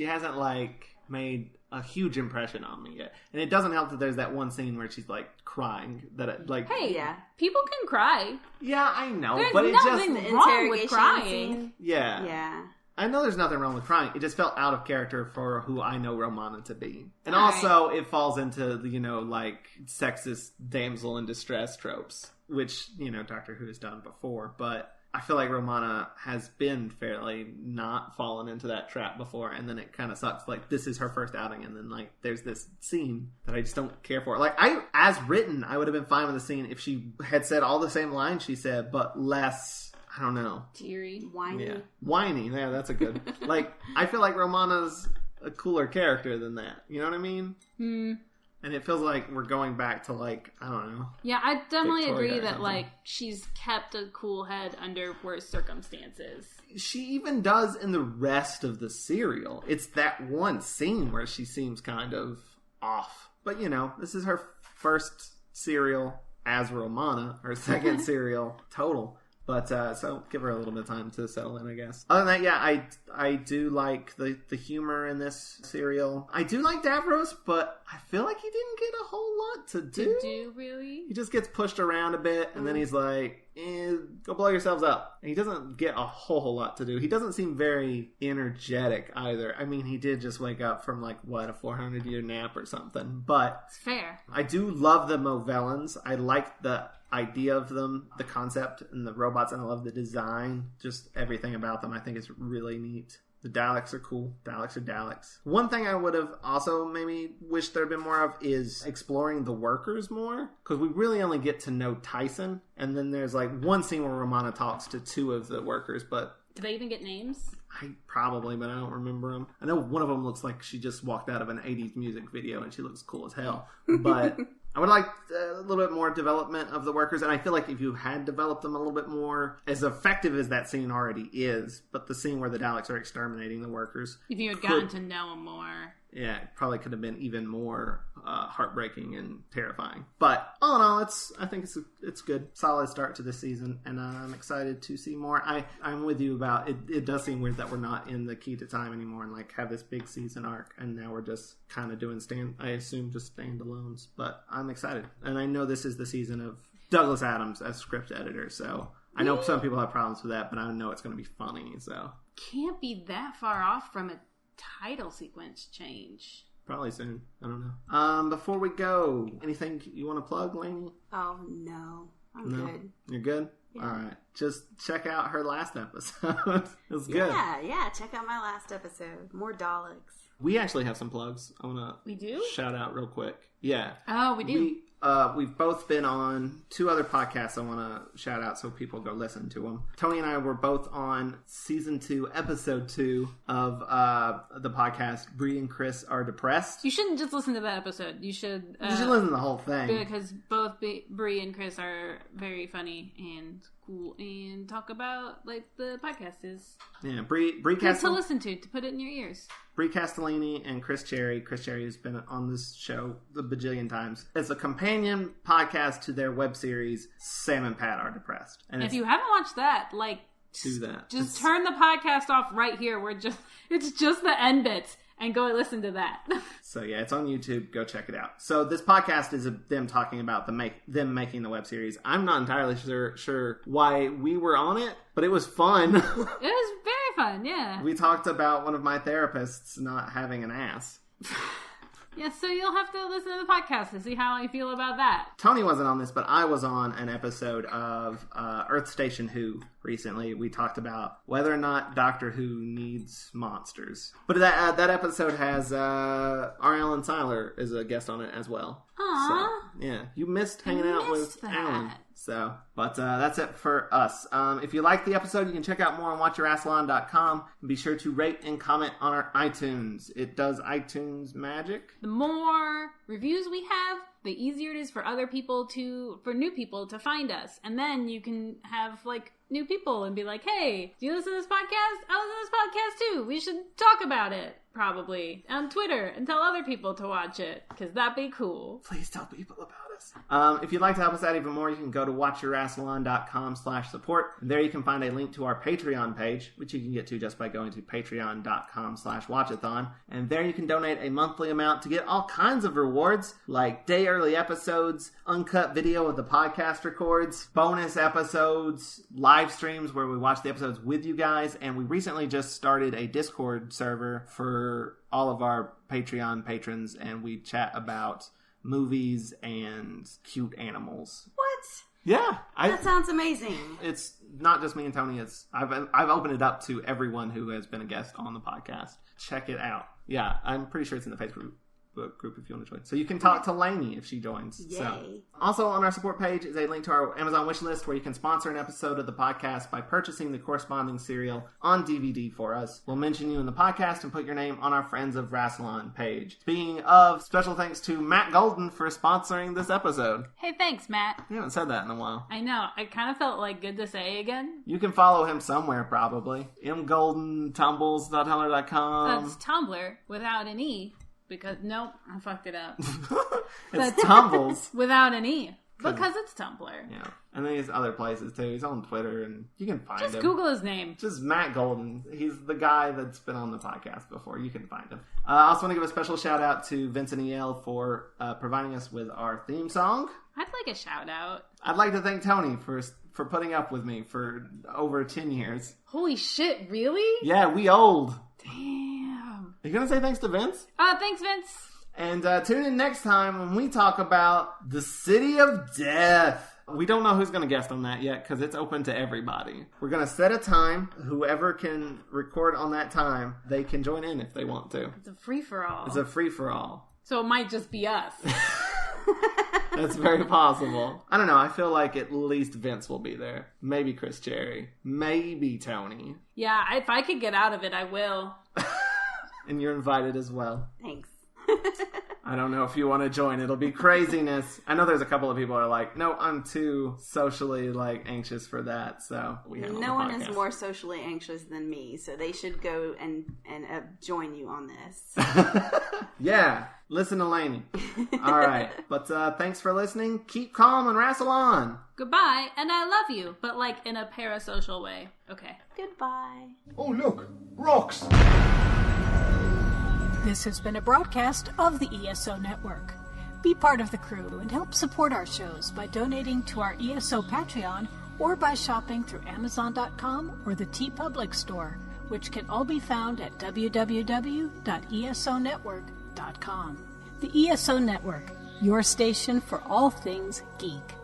hasn't, like, made a huge impression on me yet. And it doesn't help that there's that one scene where she's, like, crying. Hey, people can cry. Yeah, I know, There's but it nothing just... wrong with crying. Yeah. Yeah. I know there's nothing wrong with crying. It just felt out of character for who I know Romana to be. And All also, it falls into, you know, like, sexist damsel in distress tropes, which, you know, Doctor Who has done before. But I feel like Romana has been fairly not fallen into that trap before, and then it kind of sucks. Like, this is her first outing, and then, like, there's this scene that I just don't care for. Like, as written, I would have been fine with the scene if she had said all the same lines she said, but less... I don't know. Teary. Whiny. Yeah. Whiny. Yeah, that's a good... Like, I feel like Romana's a cooler character than that. You know what I mean? And it feels like we're going back to, like, I don't know. Yeah, I definitely Victoria agree or that, something. like, she's kept a cool head under worse circumstances. She even does in the rest of the serial. It's that one scene where she seems kind of off. But, you know, this is her first serial as Romana, her second serial total. But, so, give her a little bit of time to settle in, I guess. Other than that, yeah, I do like the humor in this serial. I do like Davros, but I feel like he didn't get a whole lot to do. Really? He just gets pushed around a bit, and then he's like, go blow yourselves up. And he doesn't get a whole lot to do. He doesn't seem very energetic, either. I mean, he did just wake up from, like, what, a 400-year nap or something. But It's fair. I do love the Movellans. I like the idea of them, the concept, and the robots, and I love the design. Just everything about them I think is really neat. The Daleks are cool. Daleks are Daleks. One thing I would have also maybe wished there had been more of is exploring the workers more, because we really only get to know Tyson, and then there's like one scene where Romana talks to two of the workers, but Do they even get names? I probably, but I don't remember them. I know one of them looks like she just walked out of an 80s music video, and she looks cool as hell. But I would like a little bit more development of the workers, and I feel like if you had developed them a little bit more, as effective as that scene already is, but the scene where the Daleks are exterminating the workers... If you had gotten to know them more. Yeah, it probably could have been even more heartbreaking and terrifying. But all in all, I think it's good, solid start to this season, and I'm excited to see more. I'm with you about it. It does seem weird that we're not in the Key to Time anymore and like have this big season arc, and now we're just kind of doing I assume just standalones. But I'm excited, and I know this is the season of Douglas Adams as script editor, so I know some people have problems with that, but I know it's going to be funny. So Can't be that far off from a title sequence change. Probably soon. I don't know. Before we go, anything you want to plug, Layne? Oh, no. I'm good. You're good? Yeah. All right. Just check out her last episode. It was good. Yeah. Check out my last episode. More Daleks. We actually have some plugs. I want We to do? shout out real quick. Yeah. Oh, we do. we've both been on 2 other podcasts I want to shout out so people go listen to them. Toni and I were both on season 2, episode 2 of the podcast Bree and Chris Are Depressed. You shouldn't just listen to that episode. You should listen to the whole thing. Because both Bree and Chris are very funny and cool and talk about, like, the podcast is. Yeah, Bree to listen to put it in your ears. Bree Castellini and Chris Cherry. Chris Cherry has been on this show a bajillion times. It's a companion podcast to their web series, Sam and Pat Are Depressed. And if you haven't watched that, do that. Just turn the podcast off right here. It's just the end bits. And go and listen to that. So yeah, it's on YouTube. Go check it out. So this podcast is them talking about them making the web series. I'm not entirely sure why we were on it, but it was fun. It was very fun, yeah. We talked about one of my therapists not having an ass. Yeah, so you'll have to listen to the podcast to see how I feel about that. Toni wasn't on this, but I was on an episode of Earth Station Who recently. We talked about whether or not Doctor Who needs monsters. But that episode has R. Alan Seiler as a guest on it as well. Aww. So, yeah, you missed hanging out with Alan. So, but that's it for us. If you like the episode, you can check out more on Watch-A-Thon. And be sure to rate and comment on our iTunes. It does iTunes magic. The more reviews we have, the easier it is for new people to find us. And then you can have, like, new people and be like, hey, do you listen to this podcast? I listen to this podcast too. We should talk about it, probably, on Twitter and tell other people to watch it, because that'd be cool. Please tell people about us. If you'd like to help us out even more, you can go to watchyourrassilon.com/support. There you can find a link to our Patreon page, which you can get to just by going to patreon.com/watchathon. And there you can donate a monthly amount to get all kinds of rewards, like day early episodes, uncut video of the podcast records, bonus episodes, live streams where we watch the episodes with you guys, and we recently just started a Discord server for all of our Patreon patrons, and we chat about movies and cute animals. What? Yeah, that sounds amazing. It's not just me and Toni. I've opened it up to everyone who has been a guest on the podcast. Check it out. Yeah, I'm pretty sure it's in the Facebook group if you want to join. So you can talk to Layne if she joins. Yay. So. Also on our support page is a link to our Amazon wish list where you can sponsor an episode of the podcast by purchasing the corresponding serial on DVD for us. We'll mention you in the podcast and put your name on our Friends of Rassilon page. Speaking of, special thanks to Matt Golden for sponsoring this episode. Hey, thanks, Matt. You haven't said that in a while. I know. I kind of felt like good to say again. You can follow him somewhere, probably. mgoldentumbles.tumblr.com. That's Tumblr without an E. Because, nope, I fucked it up. It's Tumbles. Without an E. Because it's Tumblr. Yeah. And then he's other places, too. He's on Twitter, and you can find him. Just Google his name. Just Matt Golden. He's the guy that's been on the podcast before. You can find him. I also want to give a special shout-out to Vincent E.L. for providing us with our theme song. I'd like a shout-out. I'd like to thank Toni for putting up with me for over 10 years. Holy shit, really? Yeah, we old. Damn. Are you going to say thanks to Vince? Thanks, Vince. And tune in next time when we talk about the City of Death. We don't know who's going to guest on that yet because it's open to everybody. We're going to set a time. Whoever can record on that time, they can join in if they want to. It's a free-for-all. It's a free-for-all. So it might just be us. That's very possible. I don't know. I feel like at least Vince will be there. Maybe Chris Cherry. Maybe Toni. Yeah, if I could get out of it, I will. And you're invited as well. Thanks. I don't know if you want to join. It'll be craziness. I know there's a couple of people who are like, no, I'm too socially anxious for that. So we have no one is more socially anxious than me, so they should go and join you on this. Yeah, listen to Layne. All right, but thanks for listening. Keep calm and Rassilon. Goodbye, and I love you, but in a parasocial way. Okay. Goodbye. Oh look, rocks. This has been a broadcast of the ESO Network. Be part of the crew and help support our shows by donating to our ESO Patreon or by shopping through Amazon.com or the TeePublic store, which can all be found at www.esonetwork.com. The ESO Network, your station for all things geek.